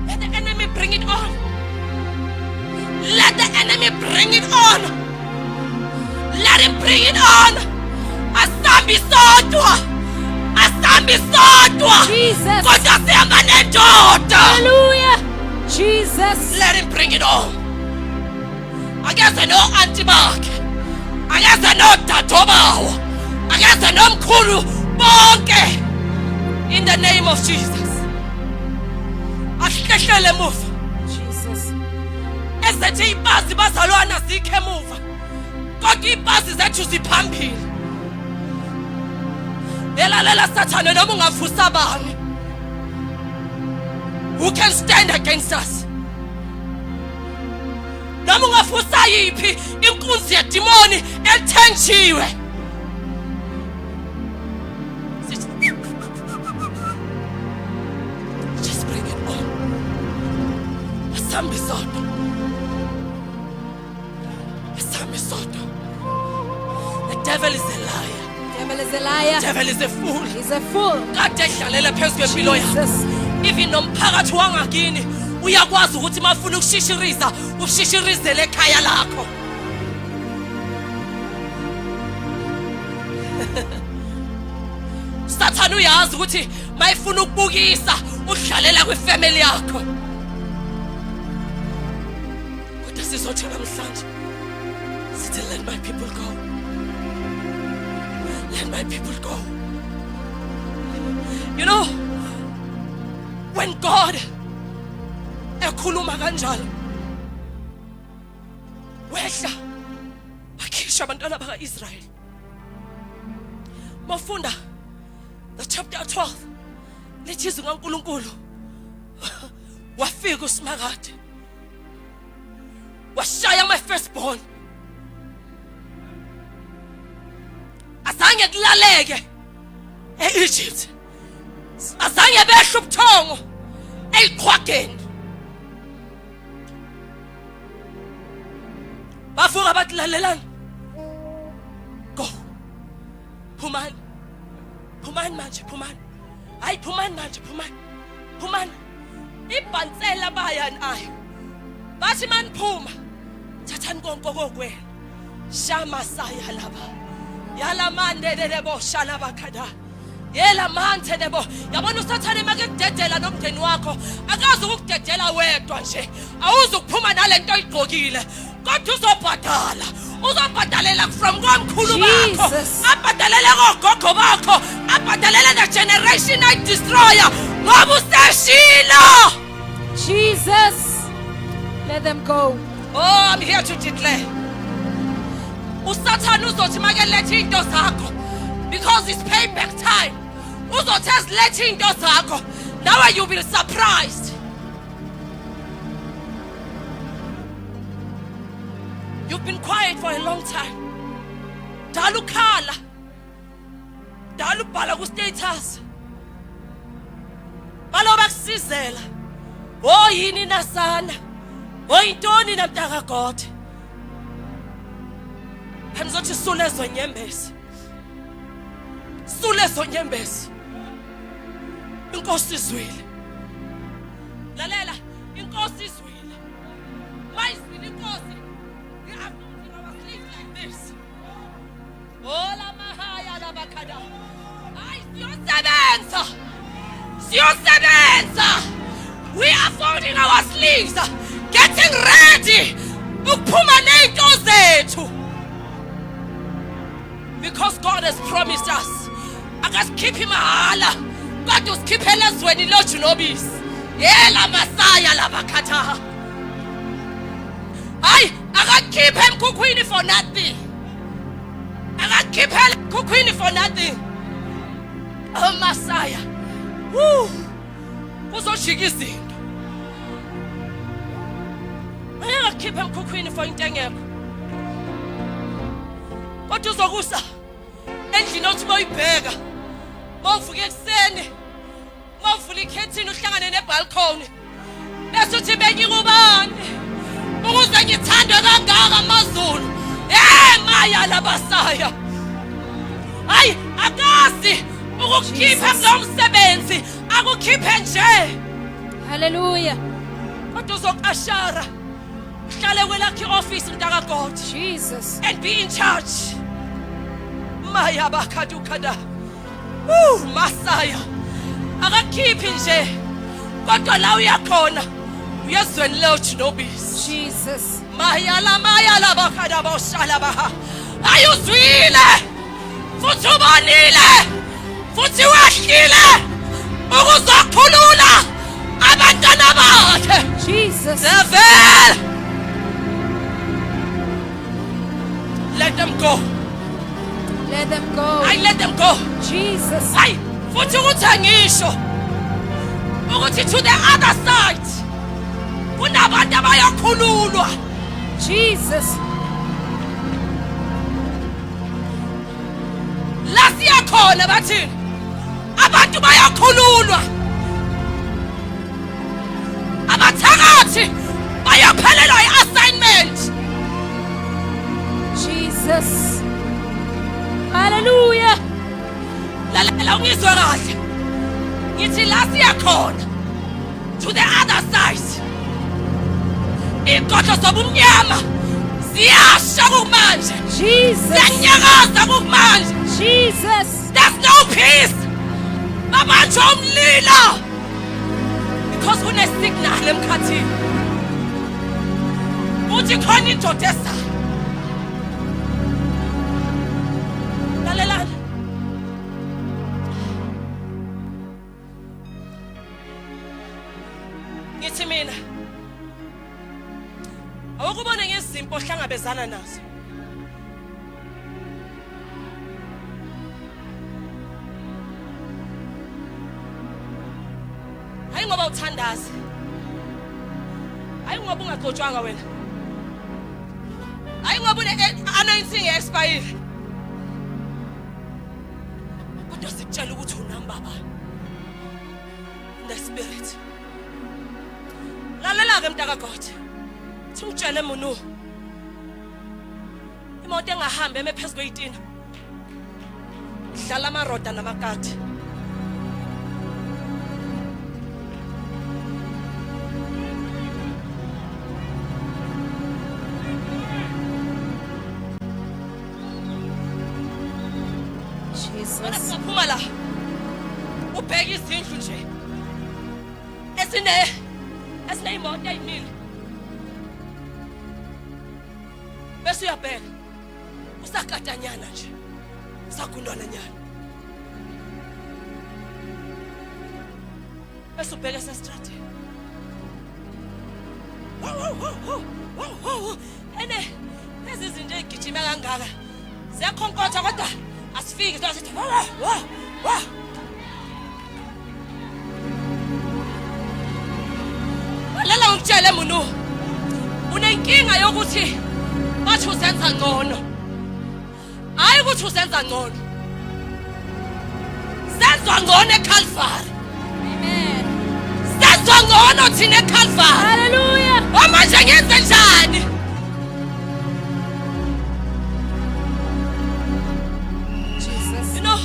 [SPEAKER 2] Let the enemy bring it on. Let the enemy bring it on. Let him bring it on. Asambi sodwa. Asambi sodwa.
[SPEAKER 3] Jesus.
[SPEAKER 2] Kodwa sihamba nendoda.
[SPEAKER 3] Hallelujah. Jesus.
[SPEAKER 2] Let him bring it on. Akeze no auntie bakhe. Akeze no dadobawo. Akeze nomkhulu bonke. In the name of Jesus. Ahlehlele emuva.
[SPEAKER 3] Jesus.
[SPEAKER 2] Ezethe ipazi bazalwana zikhe emuva. Kodwa ipazi zethu ziphambili. Elalela Satan noma ungavusa bani. Who can stand against us? Noma ungavusa yiphi inkunzi yedimoni elithenjiwe. Just bring it on. Asambi sodwa. Asambi sodwa. The devil is a liar.
[SPEAKER 3] Devil is a liar.
[SPEAKER 2] The devil is a fool.
[SPEAKER 3] He's a fool.
[SPEAKER 2] Kade edlalela phezu kwempilo yakho.
[SPEAKER 3] Jesus.
[SPEAKER 2] Even nomphakathi wangakini uyakwazi ukuthi mafuna ukushishiriza ushishirizele ekhaya lakho. Satan uyazi ukuthi mayifuna ukubukisa udlalela kwifamily yakho. Kodwa sizothi namhlanje sithi let my people go. Let my people go. You know, when God ekhuluma kanjalo wehla akhisha abantwana baka-Israel. Mafunda the chapter 12 lithi izwi kaNkulunkulu wafika uSimakade washaya ama firstborn. Azange kulaleke e-Egypt. Azange behle ubuthongo eyiqhwageni. Bavuka bathi lalelani. Go. Phumani. Phumani manje, phumani. Hayi phumani manje, phumani. Phumani. Ibhansela bayani ayo. Bathi maniphuma. Thathani konke kokwena. Shama saya laba. Yala mande debo shala bakhada. Yela manje debo. Yabona uSathane makekudedela nomndeni wakho. Akazi ukudedela wedwa nje. Awuzi ukuphuma nalento oyigqokile. Kodwa uzobhadala. Uzobhadalela from komkhulu bakho.
[SPEAKER 3] Jesus.
[SPEAKER 2] Abhadalele kogogo bakho. Abhadalele the generation I destroyer. Ngoba useshilo.
[SPEAKER 3] Jesus. Let them go.
[SPEAKER 2] Oh, I'm here to declare. Usathane uzothi makelethe into zakho because it's payback time. Uzothi azilethe into zakho. Now you will be surprised. You've been quiet for a long time. Dala ukhala. Dala ubhala ku status. Baloba kusizela. Oh yini nasana. Oh intoni namntaka God. Phamzothi sule zonyembezi. Sule zonyembezi. Inkosi izwile. Lalela, inkosi izwile. Mayizwile inkosi. We are moving our sleeves like this. Ola mahaya la bakada. Ay, siyosebenza. Siyosebenza. We are folding our sleeves, getting ready. Ukuphuma nento zethu. Because God has promised us. Akasikhiphi mahala. Kodwa usikhiphela ezweni lothu nobisi. Yela Masaya labakhatha. Hayi, akakhiphe emkhukhwini for nothing. akakhiphele ekhukhwini for nothing. Oh Messiah. Woo. Uzojika izinto. Akakhiphe ekhukhwini for into engekho. Kodwa uzokusa endlini othi boyibheka. Mawuvuka ekseni. Mawuvula ikhethini uhlangane nebalcony. Bese uthi benyika ubani. Ukuze ngithandwe kangaka amaZulu. Maya labasaya. Hayi akazi ukukhipha kulomsebenzi akukhiphe nje.
[SPEAKER 3] Hallelujah.
[SPEAKER 2] Kodwa uzoqashara. Uhlale kwelakhe office mntaka God.
[SPEAKER 3] Jesus.
[SPEAKER 2] And be in charge. Maya bakadukada. Masaya. Akakhiphi nje. Kodwa la uyakhona uyezweni lewuthi nobisi.
[SPEAKER 3] Jesus.
[SPEAKER 2] Maya la bakada boshala baha. Ayuzwile. Futhi ubonile. Futhi wehlile. Ukuzokhulula abantwana bakhe.
[SPEAKER 3] Jesus.
[SPEAKER 2] Devil. Let them go.
[SPEAKER 3] Let them go.
[SPEAKER 2] I let them go.
[SPEAKER 3] Jesus.
[SPEAKER 2] Hayi futhi ukuthi angisho ukuthi to the other side kunabantu abayakhululwa.
[SPEAKER 3] Jesus.
[SPEAKER 2] La siyakhona bathini abantu bayakhululwa. Abathakathi bayaphelelwa i-assignment.
[SPEAKER 3] Jesus. Hallelujah.
[SPEAKER 2] Lalela ungizwe kahle. Ngithi la siyakhona to the other side. Inkohlo zobumnyama ziyasha kumanje.
[SPEAKER 3] Jesus.
[SPEAKER 2] Ziyanyakaza kumanje.
[SPEAKER 3] Jesus.
[SPEAKER 2] There's no peace. Babanjwa umlilo. Because kunesignal emkhathini. Uthi khona indoda esayo. Lalelani. Ngithi mina awukubone ngezimpo ohlangabezana nazo. Hayi ngoba uthandaza. Hayi ngoba ungagcotshwanga wena. Hayi ngoba anointing expire. Kodwa sikutshela ukuthi unamba bani. In the spirit. Lalela ke mntaka God. Thungitshele munu. Imoto engahambi emephezulu kweyitina. Dlala amaroda namakati.
[SPEAKER 3] Jesus.
[SPEAKER 2] Uphuma la. Ubheka izindlu nje. Esine imoto ayimile. Bese uyabheka. Usakatanyana nje. Usakundwana nyana. Bese ubheka sestrategy. Wow. Lezi zinto egijima kangaka. Ziyakhonkotha kodwa asifiki sithi wow. Lalela ngitshele munu. Unenkinga yokuthi bathi usenza ngcono. Hayi ukuthi usenza ngcono. Senza ngcono eCalvary.
[SPEAKER 3] Amen.
[SPEAKER 2] Senza ngcono thina eCalvary.
[SPEAKER 3] Hallelujah.
[SPEAKER 2] Manje ngenze njani?
[SPEAKER 3] Jesus.
[SPEAKER 2] You know,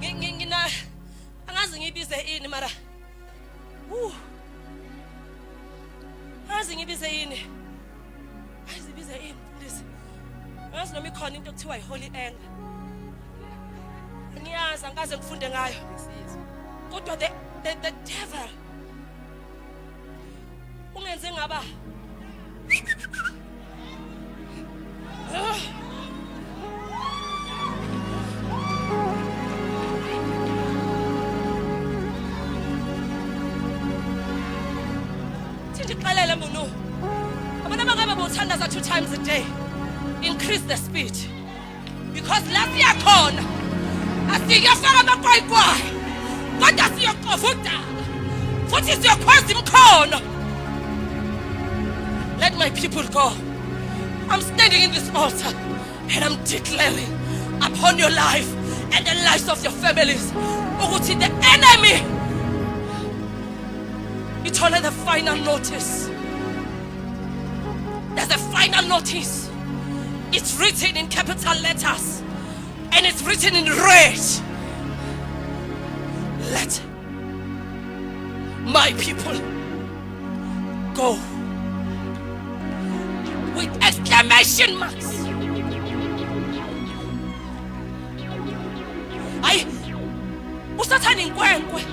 [SPEAKER 2] ngina angazi ngibize ini mara. Angazi ngibize ini. Ayizibize ini please. Angazi noma ikhona into ekuthiwa iholy anger. Ngiyazi angikaze ngifunde ngayo. Kodwa the devil ungenze ngaba Thindi xelele munu. Abantu abangabe bothandaza 2 times a day. increase the speed. Because last year khona asiyafaka amakwayikwayi kodwa siyoqova udaba futhi siyokhweza imkhono. Let my people go. I'm standing in this altar and I'm declaring upon your life and the lives of your families ukuthi the enemy it's only the final notice. There's a final notice. It's written in capital letters and it's written in red. Let my people go with exclamation marks. Ay, usathana inkwenkwe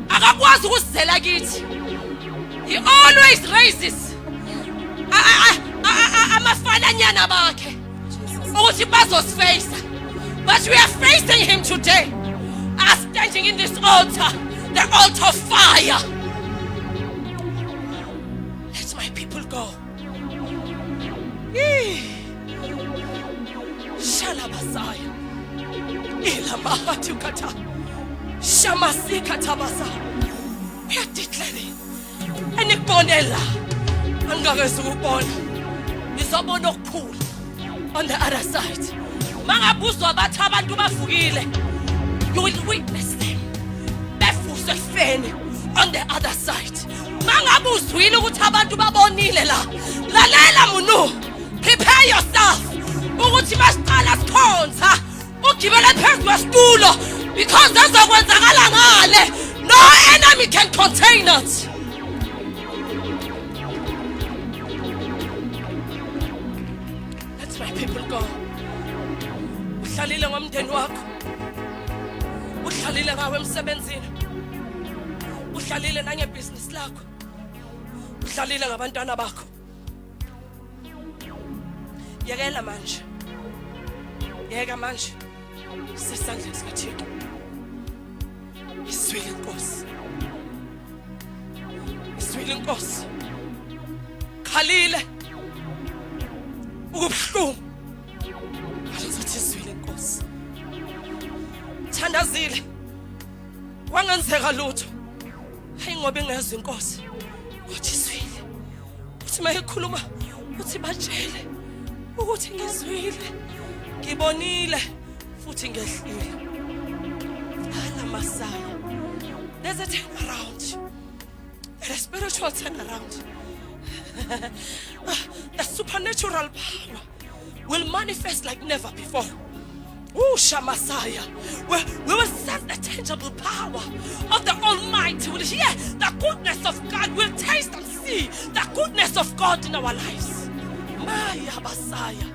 [SPEAKER 2] akakwazi ukuzela kithi. He always raises amafalanyana bakhe ukuthi bazosifacea. But we are facing him today. Us standing in this altar, the altar of fire. Let my people go. Shalabasaya. Ilamahatukata. Shamasikata. We are declaring. Enikonela. Angakazukubona. Nizobona okukhulu on the other side. Mangabuzwa bathi abantu bavukile. You will witness them. Befuse feni on the other side. Mangabuzwile ukuthi abantu babonile la. Lalela munu. Prepare yourself. Ukuthi basiqala sikhonza. Ugibele phezu kwesitulo because zazokwenzakala ngale. No enemy can contain it. Let my people go. Uhlalile ngomndeni wakho. Uhlalile ngawe emsebenzini. Uhlalile nangebusiness lakho. Uhlalile ngabantwana bakho. Yekela manje. Yeka manje. Sisandla sikaThixo. Iswile inkosi. Iswile inkosi. Khalile. Ukubhlungu. Alizothi iswile inkosi. Thandazile. Wangenzeka lutho. Hayi ngoba engezwe inkosi. Uthi iswile. Uthi mayikhuluma uthi batshele ukuthi ngizwile. Ngibonile futhi ngehlile. Ala Messiah. There's a turnaround. A spiritual turnaround. The supernatural power will manifest like never before. Oh, Shamasaya. We will sense the tangible power of the Almighty. We'll hear the goodness of God. We'll taste and see the goodness of God in our lives. Maya Messiah.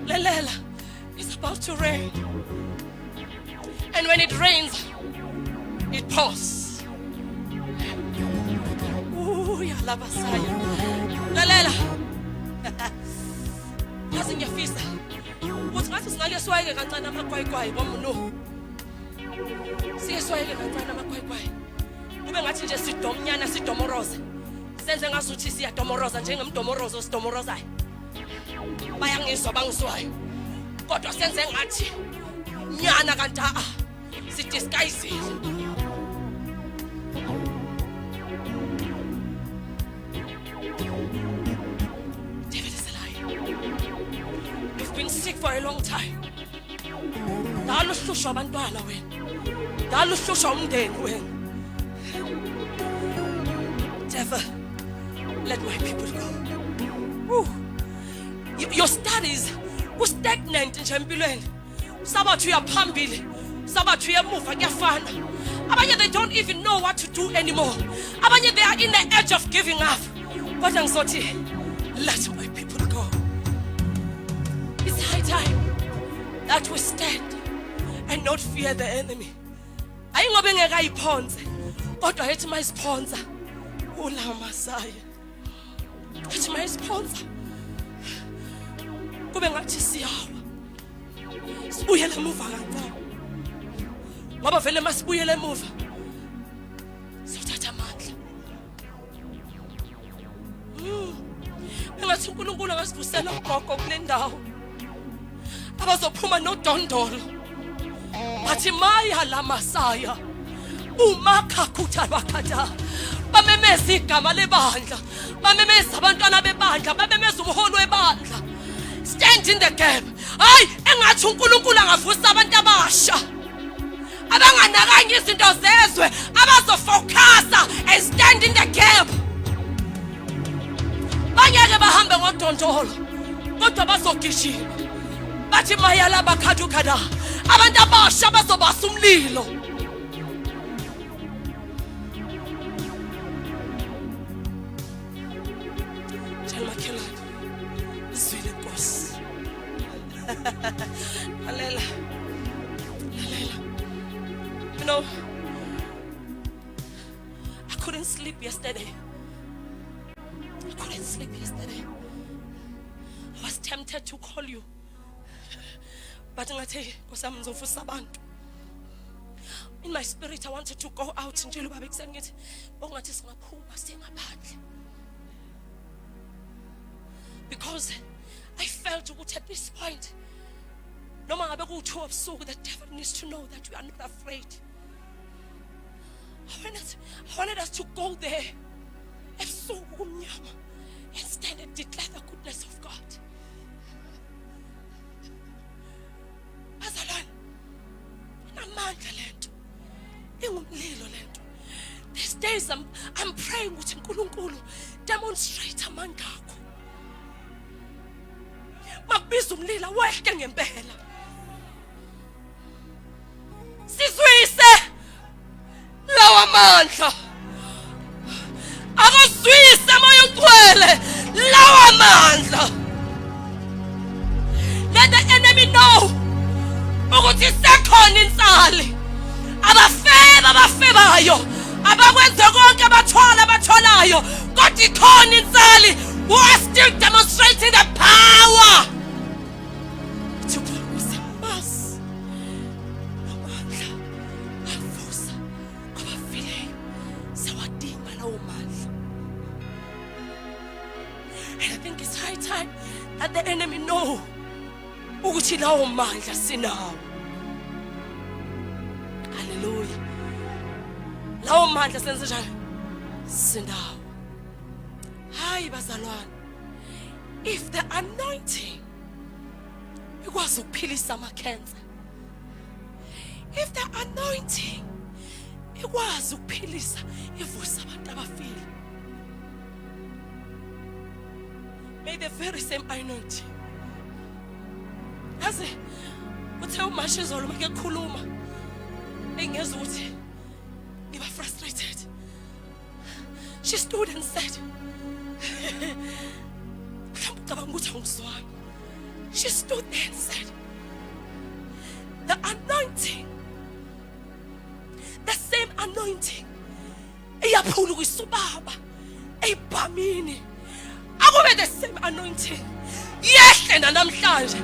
[SPEAKER 2] Lelela is about to rain. And when it rains, it pours. Ooh, yala Messiah. Lelela. Yazi ngiyafisa. Uthi ngathi sinale swayeke kancane amakwayikwayi bomuno. Siyeswayeke kancane amakwayikwayi. Kube ngathi nje sidomnyana sidomoroza. Senze ngasuthi siyadomoroza njengemdomorozo sidomorozayo. Bayangizwa bangiswayo. Kodwa senze ngathi nyana kanti sidisguise. David is alive. You've been sick for a long time. Dala uhlushwa abantwana wena. Dala uhlushwa umndeni wena. Devil, let my people go. Woo. Your studies were stagnant in empilweni. Sabathi uyaphambili, sabathi uyamuva kuyafana. Abanye they don't even know what to do anymore. Abanye they are in the edge of giving up. But angizothi, let my people go. It's high time that we stand and not fear the enemy. Ayingobe ngeke ayiphonse, kodwa ethi mayisiphonsa. Ula Messiah. Ethi mayisiphonsa. Kube ngathi siyawa. Sibuyele emuva kancane. Ngoba vele masibuyele emuva. ngathi uNkulunkulu angasivusela ugogo kule ndawo abazophuma nodondolo bathi maya la Masaya umakhakhutha wakhatha bamemeza igama lebandla bamemeza abantwana bebandla bamemeza umholi webandla. Stand in the gap. Hayi engathi uNkulunkulu angavusa abantu abasha abanganakanye izinto zezwe abazofocusa and stand in the gap. Bangeke bahambe ngodondolo kodwa bazogijima bathi maya la bakhathukada abantu abasha bazobasa umlilo. Lalela. You know, I couldn't sleep yesterday. I was tempted to call you. But in my spirit, I wanted to go out and because I felt at this point, no matter how to absorb, the devil needs to know that we are not afraid. I wanted us to go there and stand and declare the goodness of God. These days I'm praying with uNkulunkulu, demonstrate amandla akho. Makubiza umlilo wehle ngempela. Sizwise lawa mandla. Akuzwise moya ongcwele lawa mandla. Let the enemy know ukuthi sekhona insali. Abafebayo abakwenze konke abatholayo kodwa ikhona insali who are still demonstrating the power to produce mass. Amandla avusa abafileyo sawadinga lawo mandla. And I think it's high time that the enemy know ukuthi lawo mandla sinawo. Hallelujah. Lawo mandla senze njani? Sinawo. Hayi bazalwane. If the anointing ikwazi ukuphilisa ama-cancer, if the anointing ikwazi ukuphilisa ivusa abantu abafile, may the very same anointing yazi uthe uMasha izolo make ekhuluma engeza ukuthi ngiba frustrated. She stood and said, she stood there and said, the anointing, the same anointing eyaphula kwisubaba eyibhamini akube the same anointing yehle namhlanje.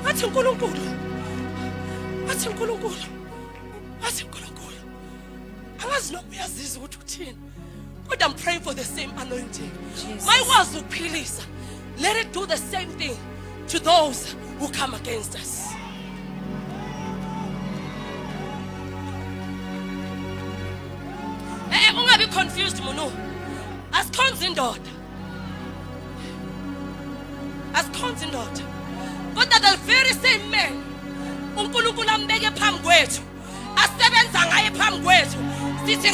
[SPEAKER 2] Ngathi uNkulunkulu angazi noma uyazizwa ukuthi uthini, but I'm praying for the same anointing. Mayikwazi ukuphilisa, let it do the same thing to those who come against us. Ungabi confused muno. Asikhonza indoda. But that the very same man uNkulunkulu ambeke phambi kwethu asebenza ngaye phambi kwethu sithi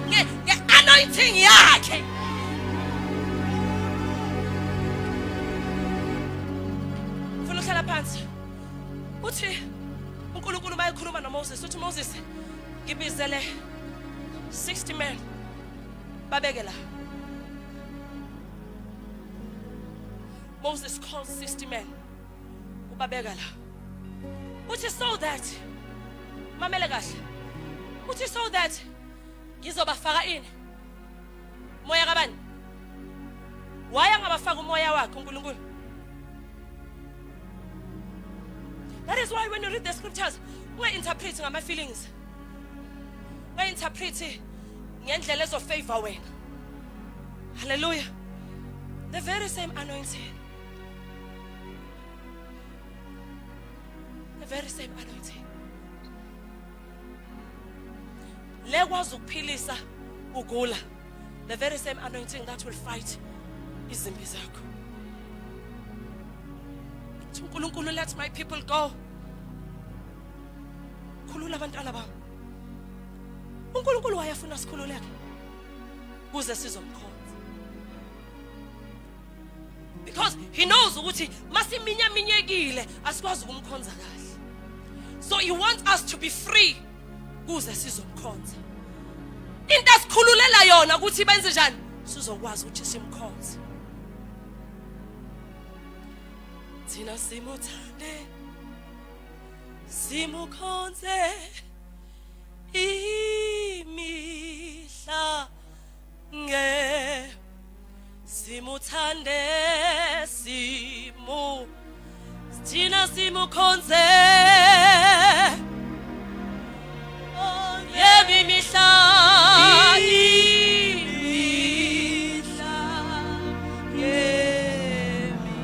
[SPEAKER 2] nge-anointing yakhe. Ufuna uhlala phansi uthi uNkulunkulu bayikhuluma noMoses uthi Moses ngibizele 60 men babeke la. Moses calls 60 men ubabeka la. Uthi so that mamele kahle. Uthi so that ngizobafaka ini moya kabani. Waya ngabafaka umoya wakhe uNkulunkulu. That is why when you read the scriptures unga-interpret ngama feelings, unga-interpret ngendlela ezofavor wena. Hallelujah. The very same anointing. The very same anointing. Lekwazi ukuphilisa ugula. The very same anointing that will fight izimpi zakho. uNkulunkulu, let my people go. Khulula abantwana bami. uNkulunkulu wayefuna sikhululeke kuze sizomkhonza. Because he knows ukuthi masiminyaminyekile asikwazi ukumkhonza kahle. So he wants us to be free kuze sizomkhonza. Into asikhululela yona ukuthi benze njani sizokwazi ukuthi simkhonze. Thina simuthande simukhonze imihla nge simuthande thina simukhonze yemi mihla yemi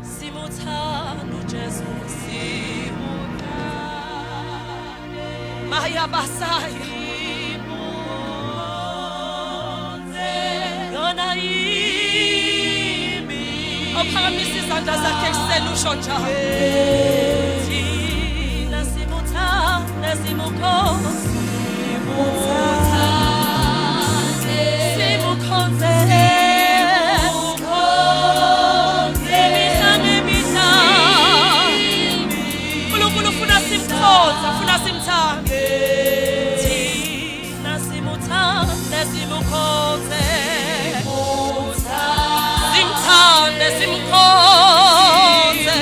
[SPEAKER 2] simuthanda uJesu simuthande maya basaya yona ophakamisa izandla zakhe ekuseni usho njalo. Thina simuthanda simukhonze simukhonze imihla ngemihla. uNkulunkulu ufuna simkhonze, ufuna simthande. Thina simuthanda simukhonze simthande simkhonze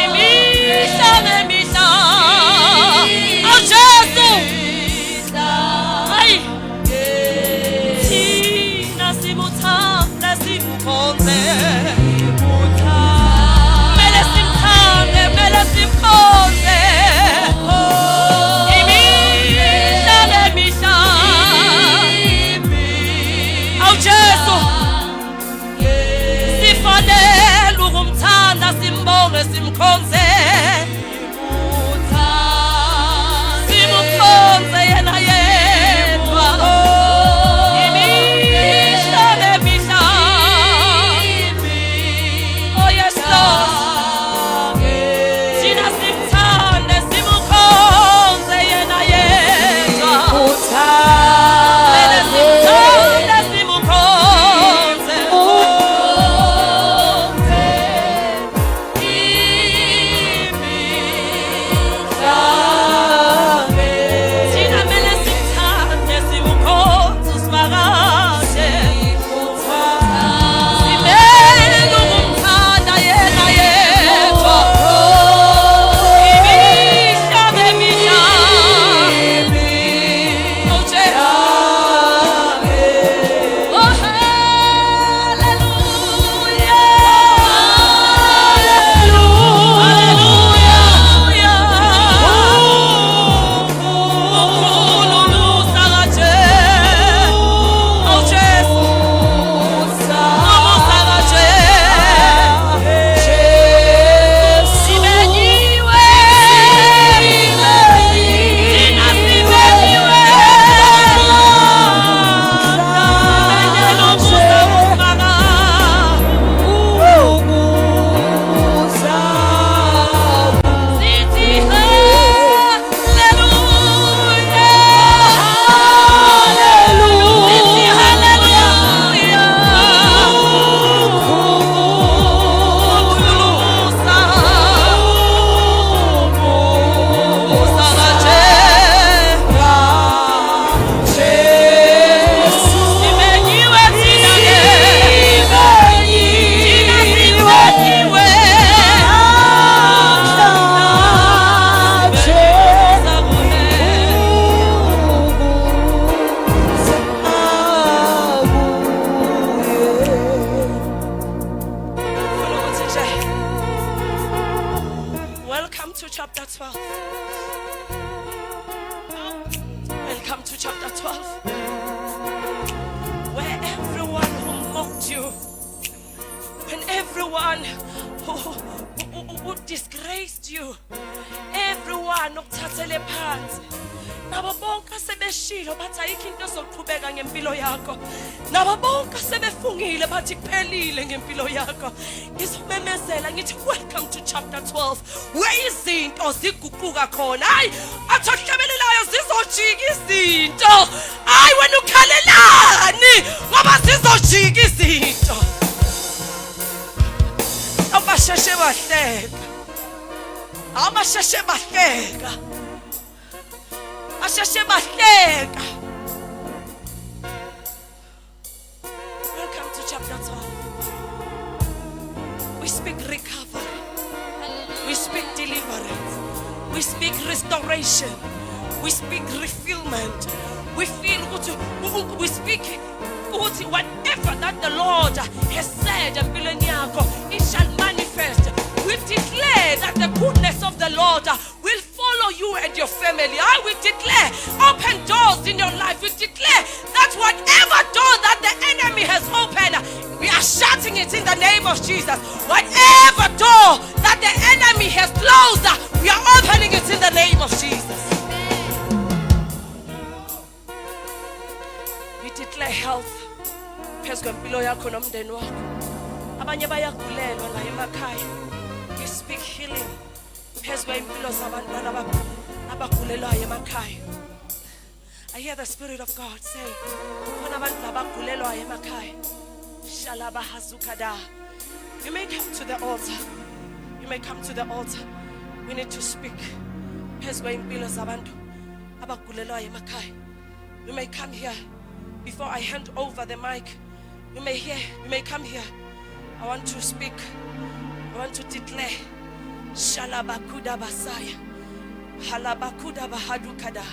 [SPEAKER 2] imihla ngemihla. Oh Jesu, hayi thina simuthanda simkhonze mele simthande mele simkhonze imihla ngemihla. against you. Everyone okuthathele phansi. Nabo bonke sebeshilo bathi ayikho into ezoqhubeka ngempilo yakho. Nabo bonke sebefungile bathi kuphelile ngempilo yakho. Ngizomemezela ngithi welcome to chapter 12 where izinto ziguquka khona. Hayi athi ohlabelelayo zizojika izinto. Hayi wena ukhalelani ngoba zizojika izinto. Abasheshe bahleka. Abasheshe bahleka. Asheshe bahleka. Welcome to chapter 12. We speak recovery. We speak deliverance. We speak restoration. We speak refillment. We feel we speak whatever that the Lord has said it shall manifest. We declare that the goodness of the Lord will follow you and your family. I will declare open doors in your life. We declare that whatever door that the enemy has opened, we are shutting it in the name of Jesus. Whatever door that the enemy has closed, we are opening it in the name of Jesus. We declare health. Phezwempilo yakho nomndeni wakho. Abanye bayagulelwa la emakhaya. We speak healing. Phezwempilo zabantwana abagulelwayo emakhaya. I hear the Spirit of God say, khona abantu abagulelwayo emakhaya. Shalabahazukada. You may come to the altar. You may come to the altar. We need to speak. Phezwempilo zabantu abagulelwayo emakhaya. You may come here before I hand over the mic. You may come here. I want to speak. I want to declare. Shalabakuda basaya. Halabakuda bahadukada.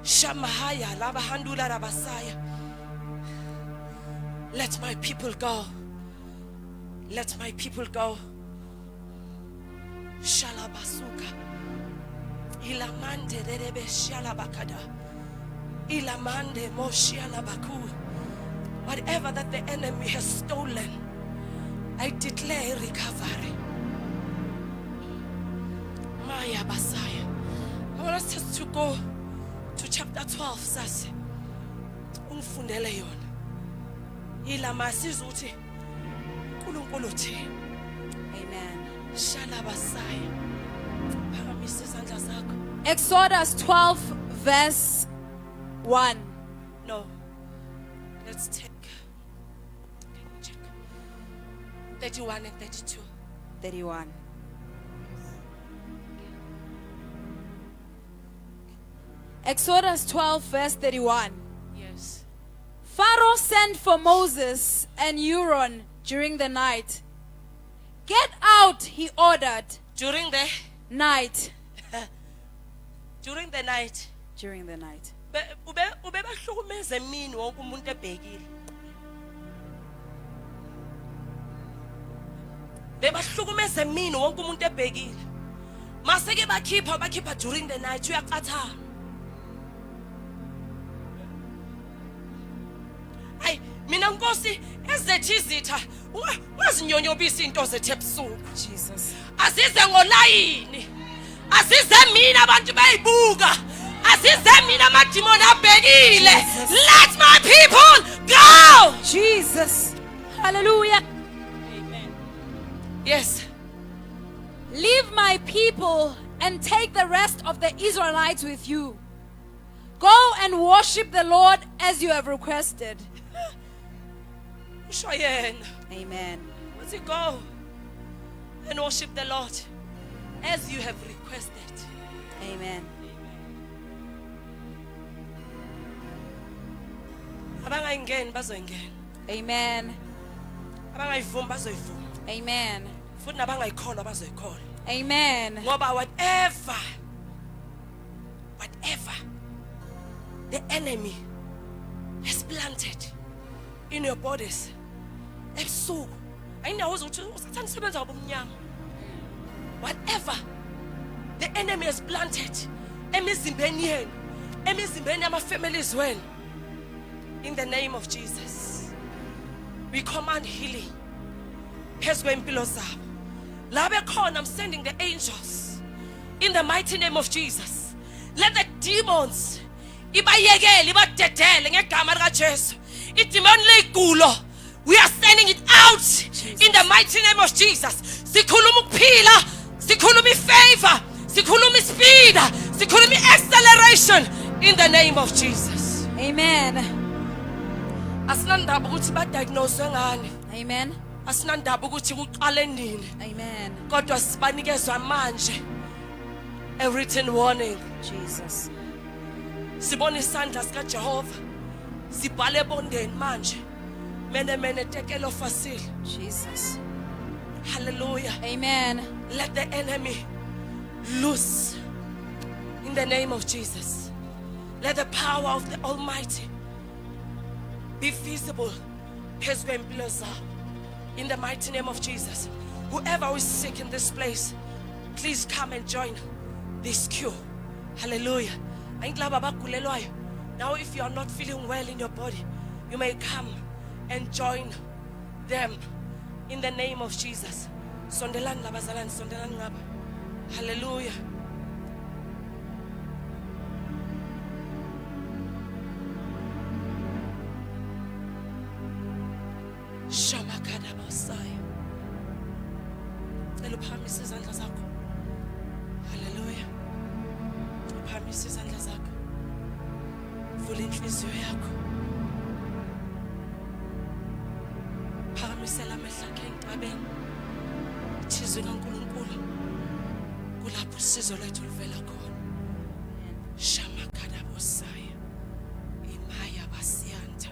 [SPEAKER 2] Shamahaya labahandula rabasaya. Let my people go. Let my people go. Shalabasuka. Ilamande derebe shalabakada. Ilamande moshialabaku. Whatever that the enemy has stolen, I declare recovery. Maya Basaya. I want us just to go to chapter 12. Sase. Ungifundele yona. Ila masizuthi uNkulunkulu uthi.
[SPEAKER 3] Amen.
[SPEAKER 2] Shala Basaya. Phakamisa izandla zakho.
[SPEAKER 3] Exodus 12 verse 1.
[SPEAKER 2] No. Let's take. Can you check? 31 and 32.
[SPEAKER 3] 31. Exodus 12 verse 31.
[SPEAKER 2] Yes.
[SPEAKER 3] Pharaoh sent for Moses and Aaron during the night. Get out, he ordered.
[SPEAKER 2] During the
[SPEAKER 3] Night.
[SPEAKER 2] during the night.
[SPEAKER 3] During the night.
[SPEAKER 2] Ubebahlukumeze mina wonke umuntu ebhekile. Bebahlukumeze mina wonke umuntu ebhekile. Maseke bakhipha during the night uyaqatha. Ay mina Nkosi ezethi izitha wazinyonyobisa into zethu ebusuku.
[SPEAKER 3] Jesus.
[SPEAKER 2] Azize ngolayini. Azize mina abantu bayibuka. Azize mina amadimoni abhekile. Let my people go.
[SPEAKER 3] Jesus. Hallelujah.
[SPEAKER 4] Amen.
[SPEAKER 2] Yes.
[SPEAKER 3] Leave my people and take the rest of the Israelites with you. Go and worship the Lord as you have requested.
[SPEAKER 2] Shoyen.
[SPEAKER 3] Amen.
[SPEAKER 2] What's it go? And worship the Lord as you have requested.
[SPEAKER 3] Amen.
[SPEAKER 2] Abangayingeni bazoyingena.
[SPEAKER 3] Amen.
[SPEAKER 2] Abangayivumi bazoyivuma.
[SPEAKER 3] Amen.
[SPEAKER 2] Futhi nabangayikhona bazoyikhona.
[SPEAKER 3] Amen.
[SPEAKER 2] Ngoba whatever the enemy has planted in your bodies, ebusuku ayinawo ukuthi usathana usebenza ngobumnyama. Whatever the enemy has planted emizimbeni yenu, emizimbeni yama-families wenu, in the name of Jesus, we command healing. Phezu kwempilo zabo. I'm sending the angels in the mighty name of Jesus. Let the demons ibayekele ibadedele ngegama lika Jesu. Idemon leyigulo, we are sending it out in the mighty name of Jesus. Sikhuluma ukuphila, sikhuluma favor, sikhuluma speed, sikhuluma acceleration in the name of Jesus.
[SPEAKER 3] Amen.
[SPEAKER 2] Asinandaba ukuthi badiagnose ngani.
[SPEAKER 3] Amen.
[SPEAKER 2] Asinandaba ukuthi kuqale nini.
[SPEAKER 3] Amen.
[SPEAKER 2] Kodwa sibanikezwa manje a written warning.
[SPEAKER 3] Jesus.
[SPEAKER 2] Sibona isandla sika Jehova sibhale ebondeni manje. Mene tekelo fasil.
[SPEAKER 3] Jesus.
[SPEAKER 2] Hallelujah.
[SPEAKER 3] Amen.
[SPEAKER 2] Let the enemy loose in the name of Jesus. Let the power of the Almighty be visible in the mighty name of Jesus. Whoever is sick in this place, please come and join this queue. Hallelujah. Now if you are not feeling well in your body, you may come and join them in the name of Jesus. Sondelan labazalan, sondelan ngaba. Hallelujah. Shamakada Messiah. Uphamise izandla zakho. Hallelujah. Uphamise izandla zakho. Vula inhliziyo yakho. Phakamisela amehlo akho enkqabeni. Ithizwe kaNkulunkulu. Kulapho usizo lwethu luvela khona. Shamakada Messiah. Imaya basiyanta.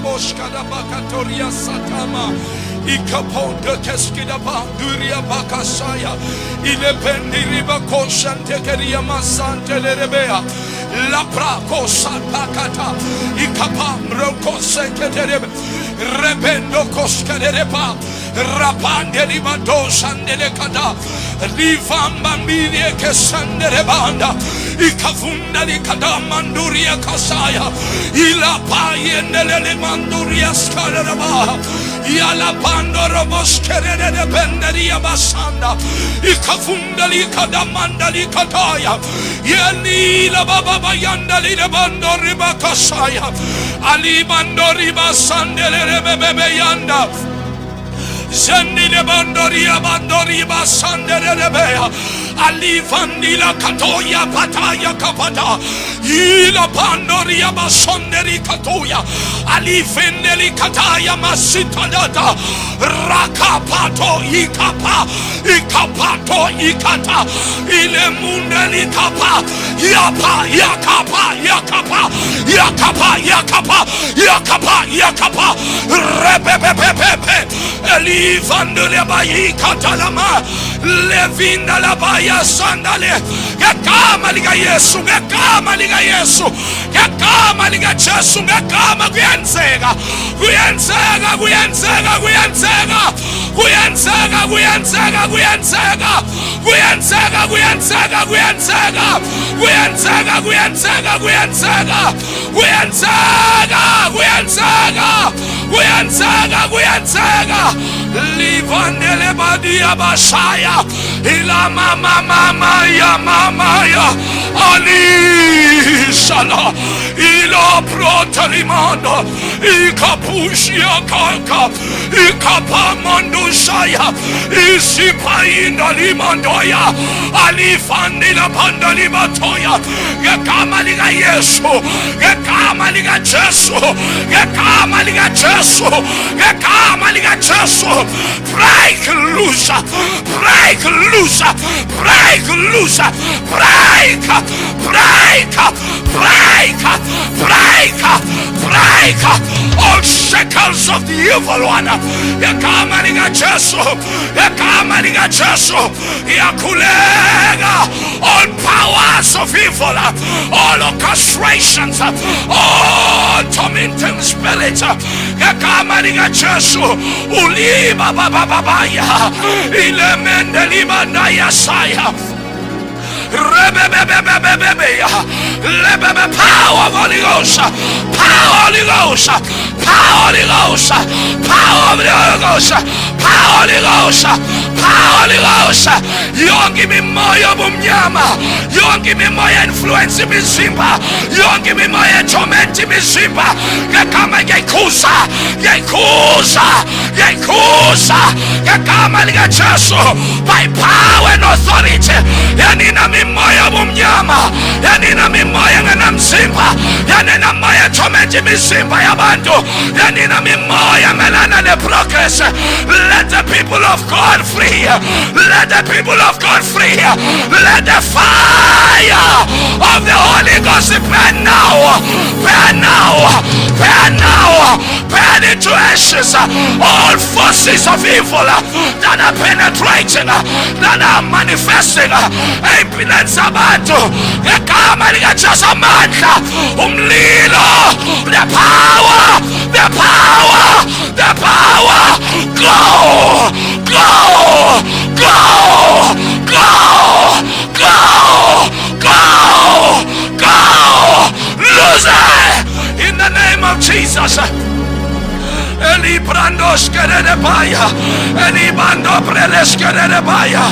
[SPEAKER 6] Boshkada bakatoria satama ikaponda keskida banduria bakasaya ile pendiriba koshante keria masante lerebea la prako sapakata ikapamro koseketerebe rebendo koskadereba rapande libado sandele kada livamba milie kesanderebanda ikavunda likada manduria kasaya ila paye nelele manduria skaraba Yala pandoro boskerere de benderia basanda. Ikafunda likada mandali kataya. Yeli la baba bayanda li de bandori bakasaya. Ali bandori basandele bebe yanda. Zendi de bandori basandele bea. Ali vandila katoya pataya kapata. Ila pandoria basonderi katoya. Ali vendeli kataya masitalata. Rakapato ikapa. Ikapato ikata. Ile mundeli kapa. Yapa yakapa yakapa. Yakapa yakapa. Yakapa yakapa. Repepepepepe. Eli vandele bayi katalama. Levinda la baya sandale. Gekama liga Yesu. Gekama liga Yesu. Gekama liga Jesu. Gekama kuyenzeka. Kuyenzeka. Kuyenzeka. Kuyenzeka. Kuyenzeka. Kuyenzeka. Kuyenzeka. Kuyenzeka. Kuyenzeka. Kuyenzeka. Kuyenzeka. Kuyenzeka. Kuyenzeka. Kuyenzeka. Kuyenzeka. Kuyenzeka. Kuyenzeka. Livandele badia basaya. Ila mama ya Ali shala. Ila protalimanda. Ikapushia kaka. Ikapamondo shaya. Isipa inda limandoya. Ali fandila pandali batoya. Gekama liga Yesu. Gekama liga Jesu. Gekama liga Jesu. Gekama liga Jesu. Break loose. Break loose. Break loose. Break. Break. Break. Break. Break. All shackles of the evil one. Yakama liga Jesu. Yakama liga Jesu. Yakulega. All powers of evil. All orchestrations. All tormenting spirits. Yakama liga Jesu. Uliba baba babaya. Ilemende limanda yasaya. Power of Holy Ghost. Power Holy Ghost. Power Holy Ghost. Power of the Holy Ghost. Power Holy Ghost. Power Holy Ghost. Yongi mimoyo bumnyama. Yongi mimoyo influence mizimba. Yongi mimoyo tormenti mizimba. Gekama gekusa. Gekusa. Gekusa. Gekama liga Jesu. By power and authority. Yanina mimoyo bumnyama. Yanina mimoyo ngana mzimba. Yanina mimoyo tormenti mizimba ya bantu. Yanina mimoyo melana the progress. Let the people of God free. Let the people of God free. Let the fire of the Holy Ghost burn now. Burn now. Burn now. Burn into ashes all forces of evil that are penetrating, that are manifesting. Impedance abantu. Gekama liga Jesu amandla. Umlilo. The power. The power. The power. Go. Go. Go. Go. Go. Go. Go. Lose it. In the name of Jesus. Eli brando skere de baya. Eli bando prele skere de baya.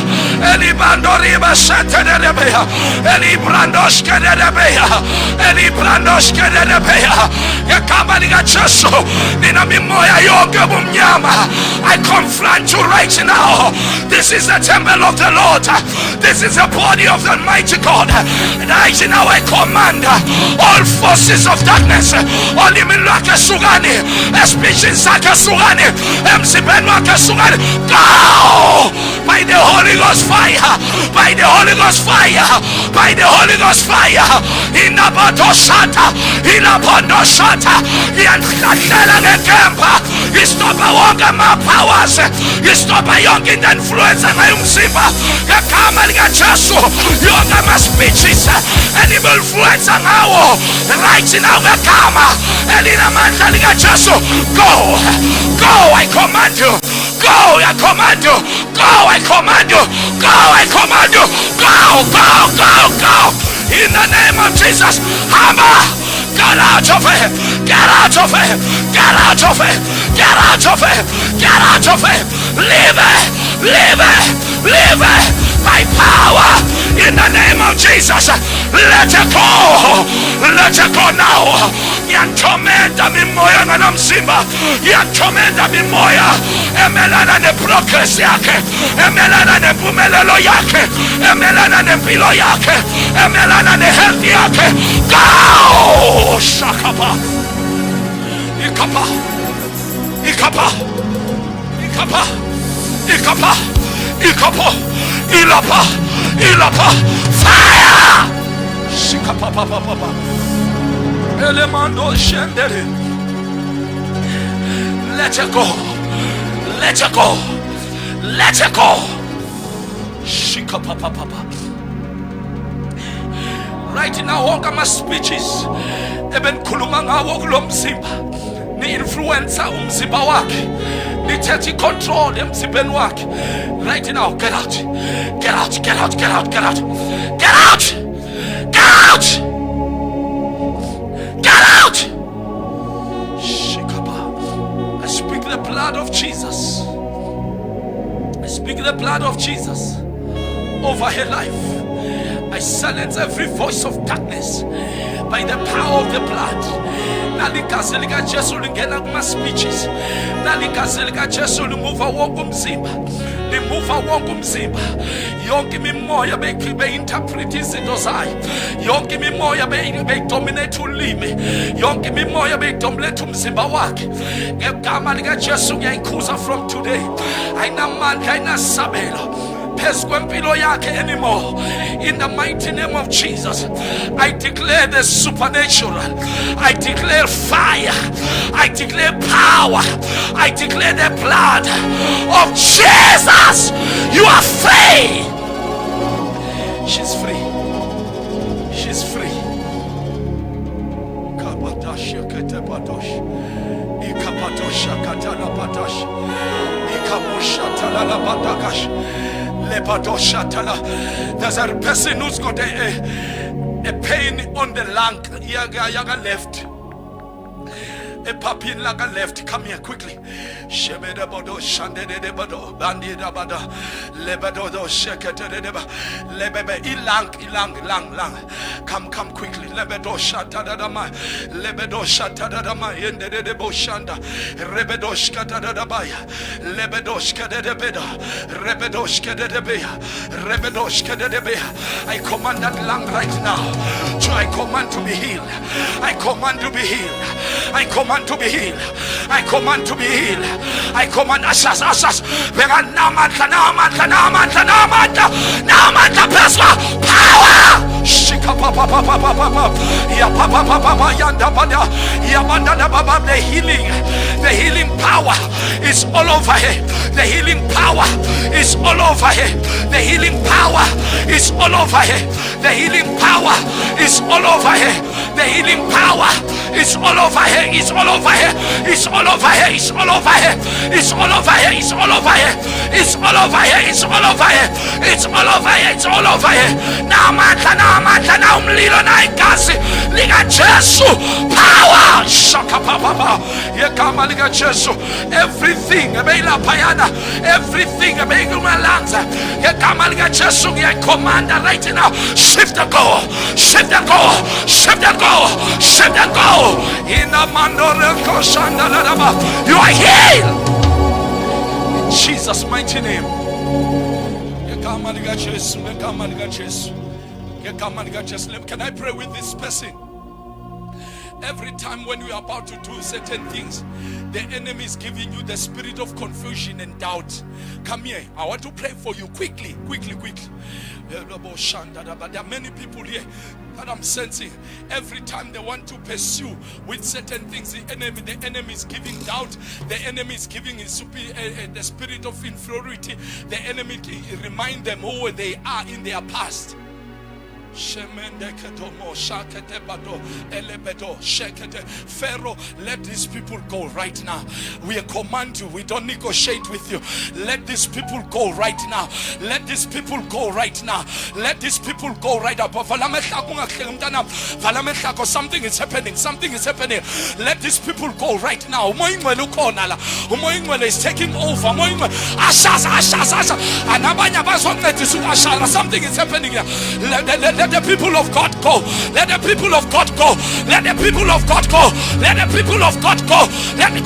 [SPEAKER 6] Eli bando riba sete de baya. Eli brando skere de baya. Eli brando skere de baya. Yakama liga Jesu. Nina mimoya yoga bumnyama. I confront you right now. This is the temple of the Lord. This is the body of the mighty God. And right now I command all forces of darkness. All imilaka sugani. Species Sakasugani, MC Benwa Kasugani, go by the Holy Ghost fire, by the Holy Ghost fire, by the Holy Ghost fire. In Abato Shata, in Abondo Shata, in Katela Kempa, you stop a walk my powers, you stop a young influence and I umsiba, Yakama Gachasu, yoga my speeches, animal influence and now, right now, Yakama, and in a man Gachasu, go. Go, I command you. Go, I command you. Go, I command you. Go, I command you. Go, go, go, go. In the name of Jesus. Hammer. Get out of it. Get out of it. Get out of it. Get out of it. Get out of it. Leave it. Leave it. Leave it. By power in the name of Jesus. Let it go. Let it go now. Yantomenda mimoya ngana mzimba. Yantomenda mimoya. Emelana ne progress yake. Emelana ne pumelelo yake. Emelana ne pilo yake. Emelana ne health yake. Go! Shakapa. Ikapa. Ikapa. Ikapa. Ikapa. Ikapa. Ilapa. Ilapa. Fire! Shikapa papa papa. Elemando shendere. Let it go. Let it go. Let it go. Shikapa papa papa. Right now, all my speeches. Eben kulumanga wokulo mzimba. Ni influencer umzimba wake. Ni teti control emzimbeni wake. Right now, get out. Get out. Get out. Get out. Get out. Get out. Get out. Get out. Shikaba. I speak the blood of Jesus. I speak the blood of Jesus over her life. I silence every voice of darkness by the power of the blood. Nalikazelika Jesu lingena kuma speeches. Nalikazelika Jesu limuva wonke umzimba. Limuva wonke umzimba. Yonke imimoya be-interpret izinto zayo. Yonke imimoya be-dominate ulimi. Yonke imimoya be-dominate umzimba wakhe. Ngegama lika Jesu ngiyayikhuza from today. Ayinamandla, ayinasabelo anymore. In the mighty name of Jesus, I declare the supernatural. I declare fire. I declare power. I declare the blood of Jesus. You are free. She's free. She's free. There's a person who's got a pain on the lung. Yaga left. A puppy in Laga left. Come here quickly. Shebedabado, Shandedebado, Bandida Bada, Lebadodo, Shekatedeba, Lebebe, Ilang. Come quickly. Lebedo Shatadama, Lebedo Shatadama, Yendebo Shanda, Rebedoshka Dadabaya, Lebedoshka Debeda, Rebedoshka Debea, Rebedoshka Debea. I command that lung right now. So I command to be healed. I command to be healed. I command to be healed. I command to be healed. I command asas. Power. Shika papa. Ya papa yanda bada. Ya banda baba. The healing power is all over here. The healing power is all over here. The healing power is all over here. The healing power is all over here. The healing power is all over here. It's all over here. It's all over here. It's all over here. It's all over here. It's all over here. It's all over here. It's all over here. It's all over here. It's all over here. Now umlilo na ikasi liga Jesu power shaka papa yekama liga Jesu everything abeila payana everything abeila lanza yekama liga Jesu ya commander right now shift the go in the mandore koshanda ladaba you are healed in Jesus mighty name yekama liga Jesu Can I pray with this person? Every time when you are about to do certain things, the enemy is giving you the spirit of confusion and doubt. Come here. I want to pray for you quickly. But there are many people here that I'm sensing. Every time they want to pursue with certain things, the enemy is giving doubt. The enemy is giving the spirit of inferiority. The enemy remind them who they are in their past. Pharaoh, let these people go right now. We command you. We don't negotiate with you. Let these people go right now. Let these people go right now. Let these people go right now. Something is happening. Something is happening. Let these people go right now. Is taking over. Something is happening here. Let the people of God go. Let the people of God go. Let the people of God go. Let the people of God go. Let the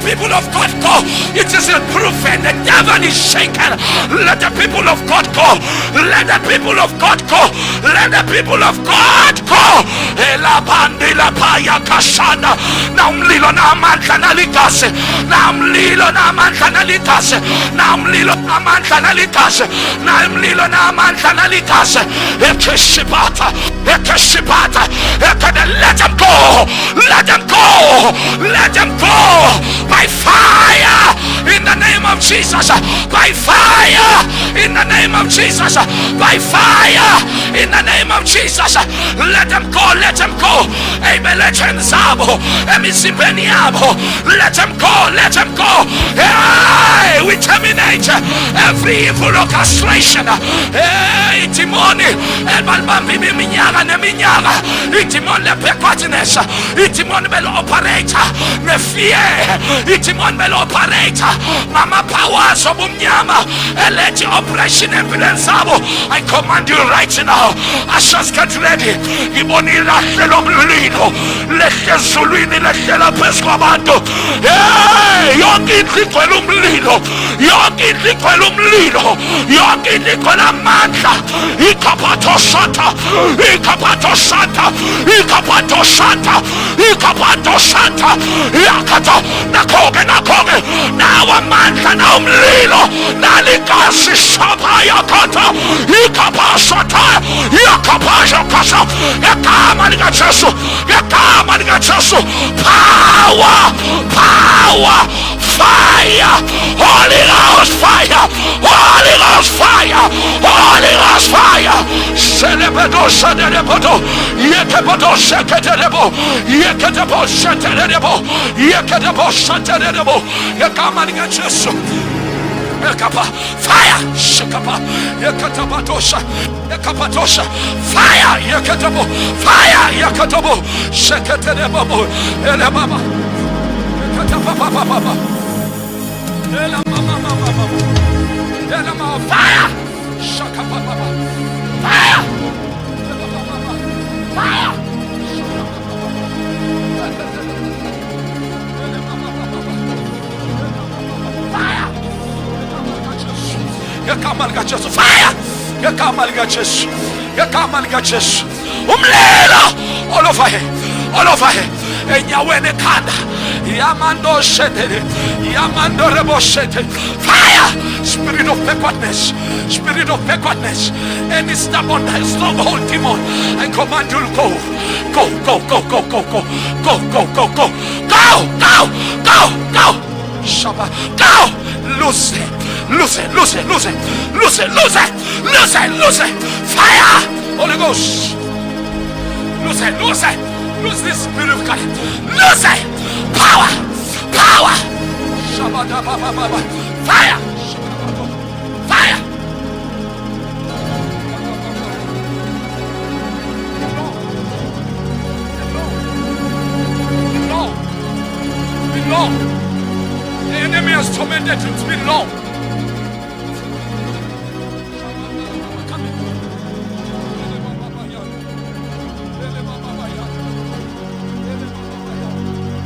[SPEAKER 6] people of God go. It is proven. The devil is shaken. Let the people of God go. Let the people of God go. Let the people of God go. Na umlilo na amandla naligase. Na umlilo na amandla naligase. Na umlilo na amandla naligase. Na umlilo na amandla naligase. Ekeshibata. Ekeshibata. Let them go. Let them go. Let them go. By fire. In the name of Jesus. By fire. In the name of Jesus. By fire. In the name of Jesus. Let them go. Let them go. Amen. Let them go. Let them go. Let them go. Hey, we terminate every evil orchestration. Hey, demon. Demon backwardness. Demon will operate. Ne fear. Demon will operate. Mama powers of Umyama. Let your operation evidence. I command you right now. Ashes get ready. Iboni la lino. Let the Zulini let the Pesquamando. Hey, Yogi Quelumlino. Yogi Quelumlino. Yogi Nicolamanta. Ikapato Santa. Ikapato Santa. Ikapato Santa. Ikapato Santa. Yakato. Nakoge. Now a man can umlino. Nalikasi Shapa Yakata. Ikapasata. Yakapasha Kasa. Yakamanigachesu. Yakamanigachesu. Power. Fire. Holy Ghost fire. Holy Ghost fire. Holy Ghost fire. Celebrado Saderebo. Yekebo Seketerebo. Yekebo Seterebo. Yekebo Seterebo. Yakamanigachesu. Fire, Shakapa, Yakatabatosa, Yakapatosha, fire, Yakatabo, fire, Yakatabo, Shakatababo, Elababa, Yakataba, Elamama, fire, Shakapa, fire, fire. Yakamalgaches fire. Yakamalgaches. Umlela. All over here. Enyawene kanda. Yamando shete. Yamando rebo shete. Fire. Spirit of backwardness. Spirit of backwardness. Any stubborn stronghold demon. I command you to go. Go. Shabba. Go. Loose it. Fire. Holy Ghost. Lose this spirit of God. Lose it. Power. Shabba. Fire. Fire. Long. The enemy has tormented you. It's been long.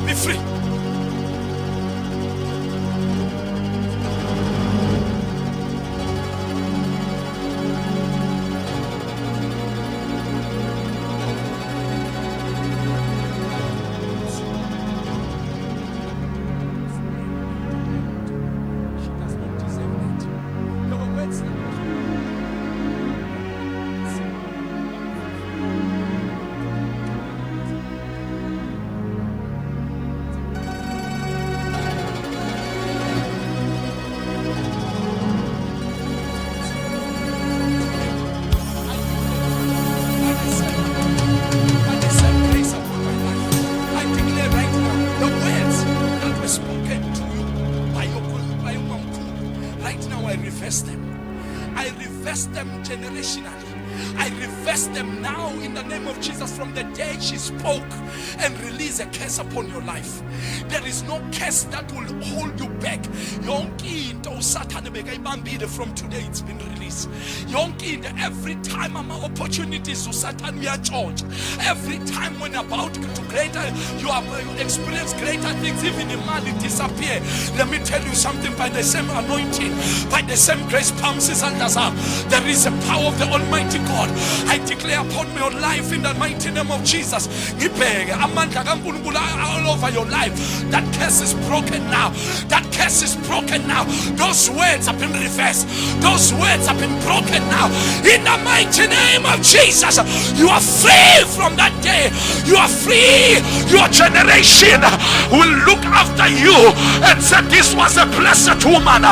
[SPEAKER 6] Be free. She does not Right now I reverse them. I reverse them generationally. I reverse them now in the name of Jesus from the day she spoke and release a curse upon your life. There is no curse that will hold you back. From today it's been released. Every time I'm opportunities to Satan we are charged. Every time when about to greater, you have experienced greater things, even in money disappear. Let me tell you something, by the same anointing, by the same grace, promises and there is a power of the Almighty God. I declare upon your life in the mighty name of Jesus. All over your life. That curse is broken now. That curse is broken now. Those words have been reversed. Those words have been broken now. In the mighty name of Jesus, you are free from that day. You are free. Your generation will look after you and say, this was a blessed woman.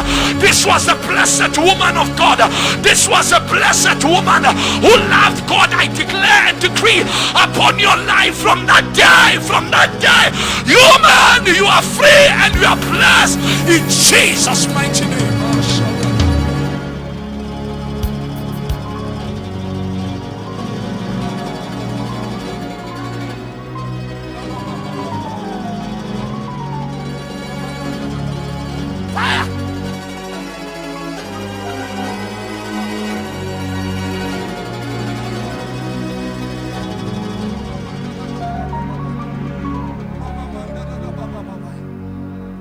[SPEAKER 6] This was a blessed woman of God. This was a blessed woman who loved God. I declare and decree upon your life from that day. From that day, human, you are free and you are blessed in Jesus' mighty name.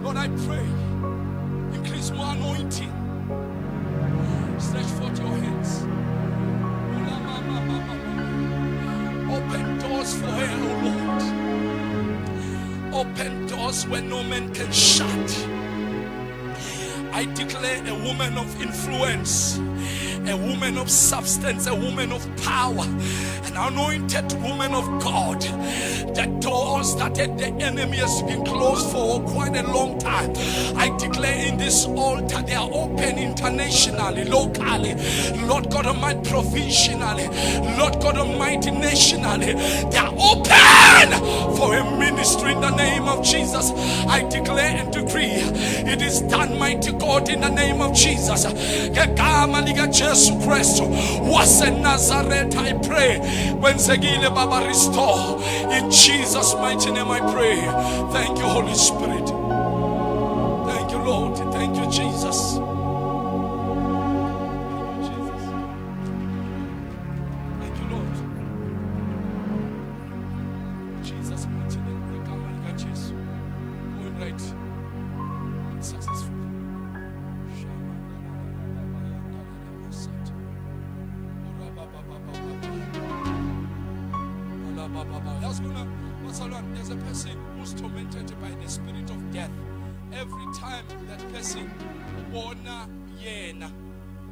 [SPEAKER 6] Lord, I pray, increase more anointing. Stretch forth your hands. Open doors for her, oh Lord. Open doors where no man can shut. I declare a woman of influence, a woman of substance, a woman of power, an anointed woman of God. The doors that the enemy has been closed for quite a long time, I declare in this altar they are open internationally, locally, Lord God Almighty, provisionally, Lord God Almighty, nationally. They are open for a ministry in the name of Jesus. I declare and decree it is done, mighty God, in the name of Jesus. Jesus Christ was in Nazareth, I pray. When Segile Baba restore, in Jesus' mighty name I pray. Thank you, Holy Spirit. Thank you, Lord. Thank you, Jesus. Thank you, Lord. Jesus' mighty name. We come and get Jesus. Going right. Successful. There's a person who's tormented by the spirit of death. Every time that person bona yena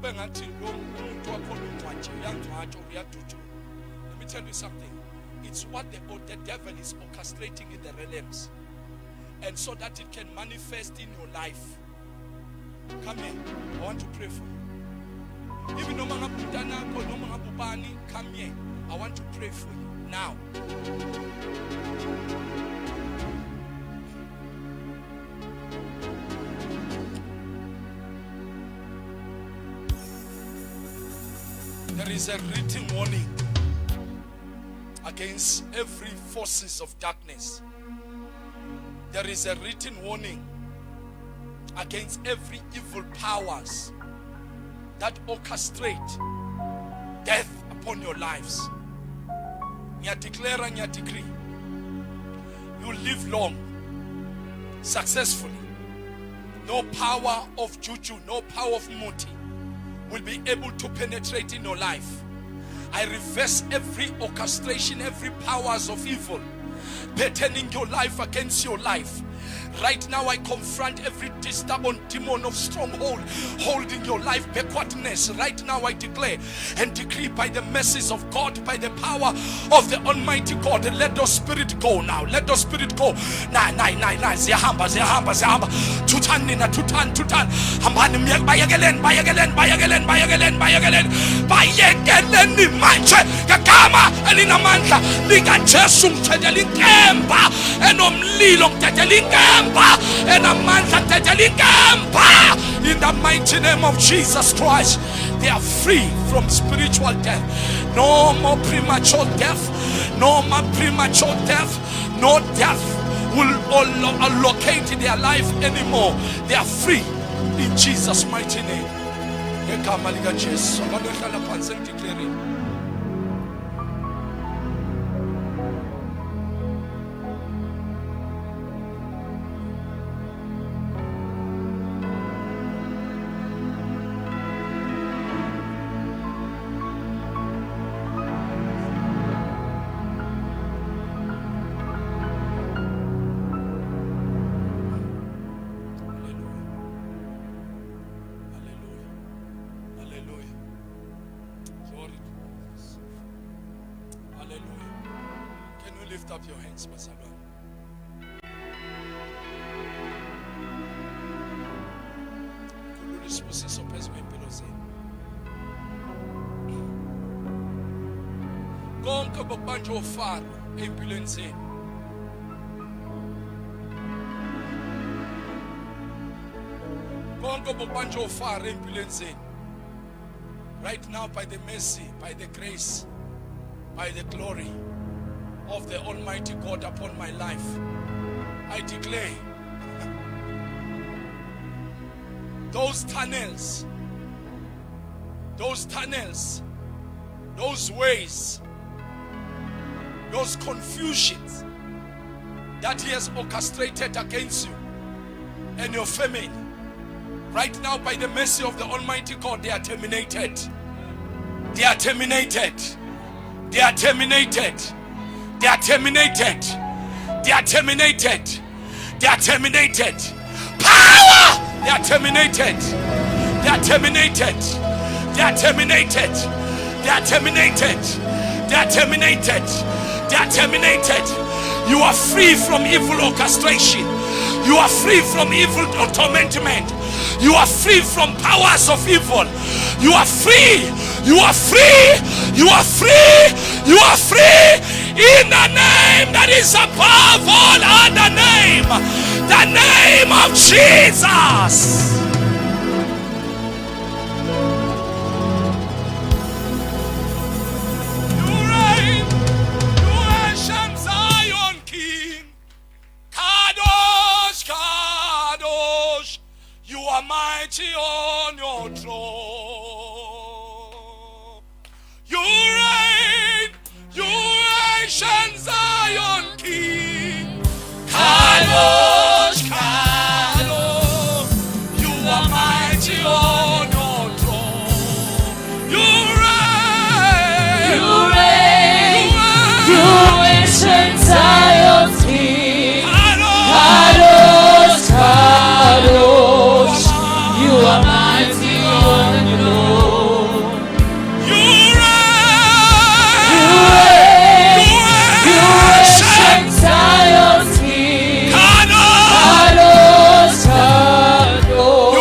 [SPEAKER 6] bengathi lo muntu wakhona uncwaje uyangcwatsha uyadutsha. Let me tell you something. It's what the devil is orchestrating in the realms, and so that it can manifest in your life. Come here. I want to pray for you. Even noma ngabudana ko noma ngabubani, come here. I want to pray for you now. There is a written warning against every forces of darkness. There is a written warning against every evil powers that orchestrate death upon your lives. Nya declare and nya decree. You live long, successfully. No power of juju, no power of muti will be able to penetrate in your life. I reverse every orchestration, every powers of evil pertaining your life against your life. Right now I confront every disturbing demon of stronghold holding your life backwardness. Right now I declare and decree by the mercies of God, by the power of the Almighty God, let the spirit go now. Let the spirit go. Zihamba. Tutan. Hambani bayagelen. Bayagelen ni manche. Kakama elina mancha. Liga Jesu mtedeli kemba. Enom lilo mtedeli inkemba enamandla dedela inkemba. In the mighty name of Jesus Christ, they are free from spiritual death. No more premature death. No more premature death. No death will allocate their life anymore. They are free in Jesus' mighty name. Egama lika Jesu. Abantu ehlala phansi ngideclare. Lift up your hands, Masalwa. Kululisibusiso phezu kwempilo zenu. Konke bokubanjwa ofaro empilweni zenu. Konke bokubanjwa ofaro empilweni zenu. Right now, by the mercy, by the grace, by the glory of the Almighty God upon my life, I declare those tunnels, those ways, those confusions that he has orchestrated against you and your family, right now by the mercy of the Almighty God, they are terminated. They are terminated. They are terminated. They are terminated. They are terminated. They are terminated. Power! They are terminated. They are terminated. They are terminated. They are terminated. They are terminated. They are terminated. You are free from evil orchestration. You are free from evil tormentment. You are free from powers of evil. You are free. You are free. You are free. You are free. In the name that is above all other name, the name of Jesus. You reign, you ancient Zion King. Kadosh, Kadosh, you are mighty on your throne. You reign, you ancient Zion King. Kadosh, Kadosh, you are mighty on your throne. You reign,
[SPEAKER 2] You ancient Zion King. Kadosh, Kadosh, you are mighty on your throne.
[SPEAKER 6] you
[SPEAKER 2] Ancient Zion King. Kadosh, Kadosh,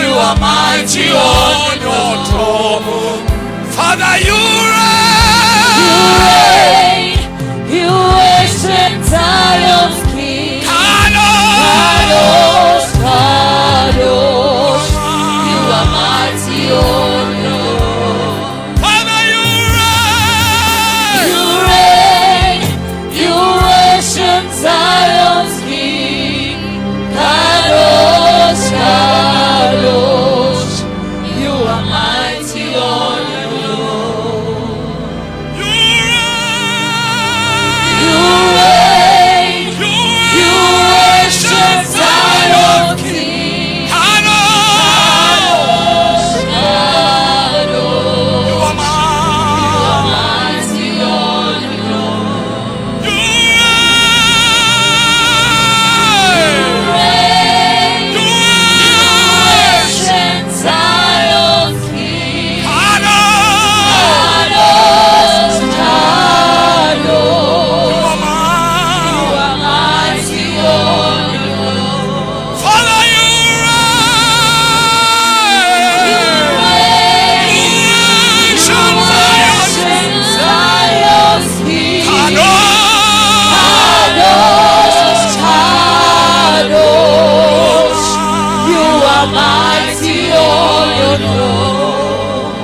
[SPEAKER 6] You are
[SPEAKER 2] mighty on your throne.
[SPEAKER 6] Father, you
[SPEAKER 2] reign, you ancient Zion King. Kadosh, Kadosh, you are mighty on your throne.
[SPEAKER 6] Father, you
[SPEAKER 2] You reign, you ancient Zion King. Kadosh, Kadosh, you are mighty on your throne. You reign, you ancient Zion mighty on your throne.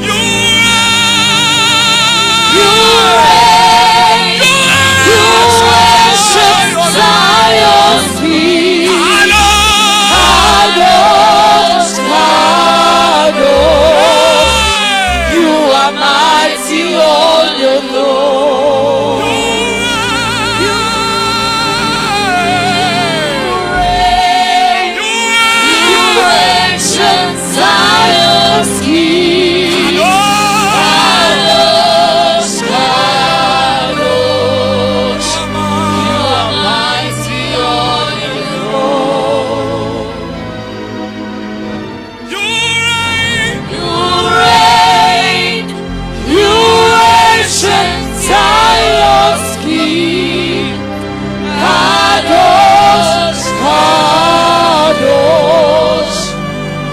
[SPEAKER 6] You
[SPEAKER 2] reign. You worship Zion's feet. Kadosh, Kadosh. You are mighty on your throne. You reign. You ancient Zion's King. Kadosh, Kadosh. You are mighty on your throne. You reign. You ancient Zion's King. Kadosh, Kadosh.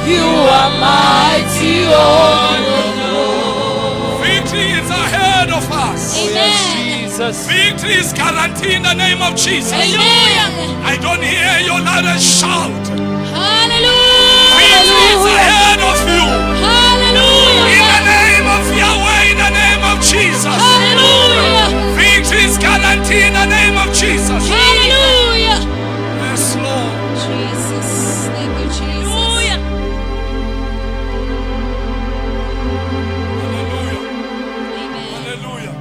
[SPEAKER 2] You are mighty on your throne.
[SPEAKER 6] Victory is ahead of us.
[SPEAKER 1] Jesus.
[SPEAKER 6] Victory is guaranteed in the name of Jesus.
[SPEAKER 3] Amen.
[SPEAKER 6] I don't hear your loudest shout.
[SPEAKER 3] Hallelujah.
[SPEAKER 6] Victory is ahead of you.
[SPEAKER 3] Hallelujah.
[SPEAKER 6] In the name of Yahweh, in the name of Jesus.
[SPEAKER 3] Hallelujah.
[SPEAKER 6] Victory is guaranteed in the name of Jesus.
[SPEAKER 3] Hallelujah.
[SPEAKER 6] Yes, Lord.
[SPEAKER 3] Jesus. Thank you, Jesus.
[SPEAKER 6] Hallelujah.
[SPEAKER 3] Amen.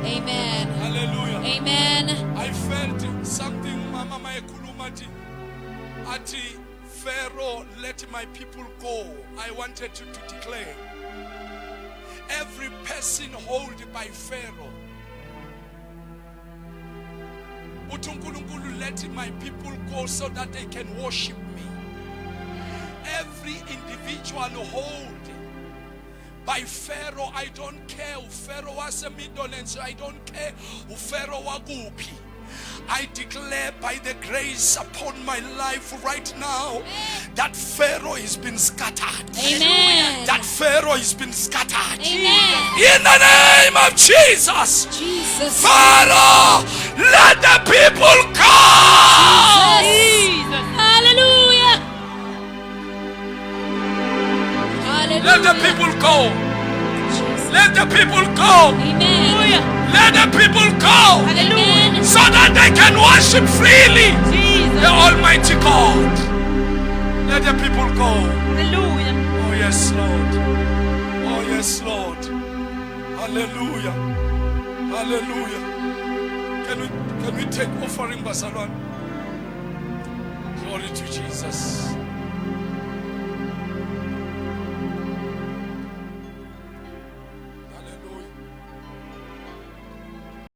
[SPEAKER 3] Amen.
[SPEAKER 6] Hallelujah.
[SPEAKER 3] Amen.
[SPEAKER 6] I felt something, Mama Mayekulumati. Ati Pharaoh, let my people go. I wanted to declare. Every person held by Pharaoh. Utunkulunkulu, let my people go so that they can worship me. Every individual hold by Pharaoh, I don't care who Pharaoh was a middle, and so I don't care who Pharaoh wagupi. I declare by the grace upon my life right now that Pharaoh has been scattered.
[SPEAKER 3] Amen.
[SPEAKER 6] That Pharaoh has been scattered.
[SPEAKER 3] Amen.
[SPEAKER 6] In the name of Jesus.
[SPEAKER 3] Jesus.
[SPEAKER 6] Pharaoh, let the people go.
[SPEAKER 3] Hallelujah. Hallelujah.
[SPEAKER 6] Let the people go.
[SPEAKER 3] Jesus.
[SPEAKER 6] Let the people go.
[SPEAKER 3] Amen.
[SPEAKER 6] Let the people go.
[SPEAKER 3] Hallelujah.
[SPEAKER 6] So that they can worship freely the Almighty God. Let the people go.
[SPEAKER 2] Hallelujah.
[SPEAKER 6] Oh yes, Lord. Oh yes, Lord. Hallelujah. Hallelujah. Can we take offering, Basalwan? Glory to Jesus.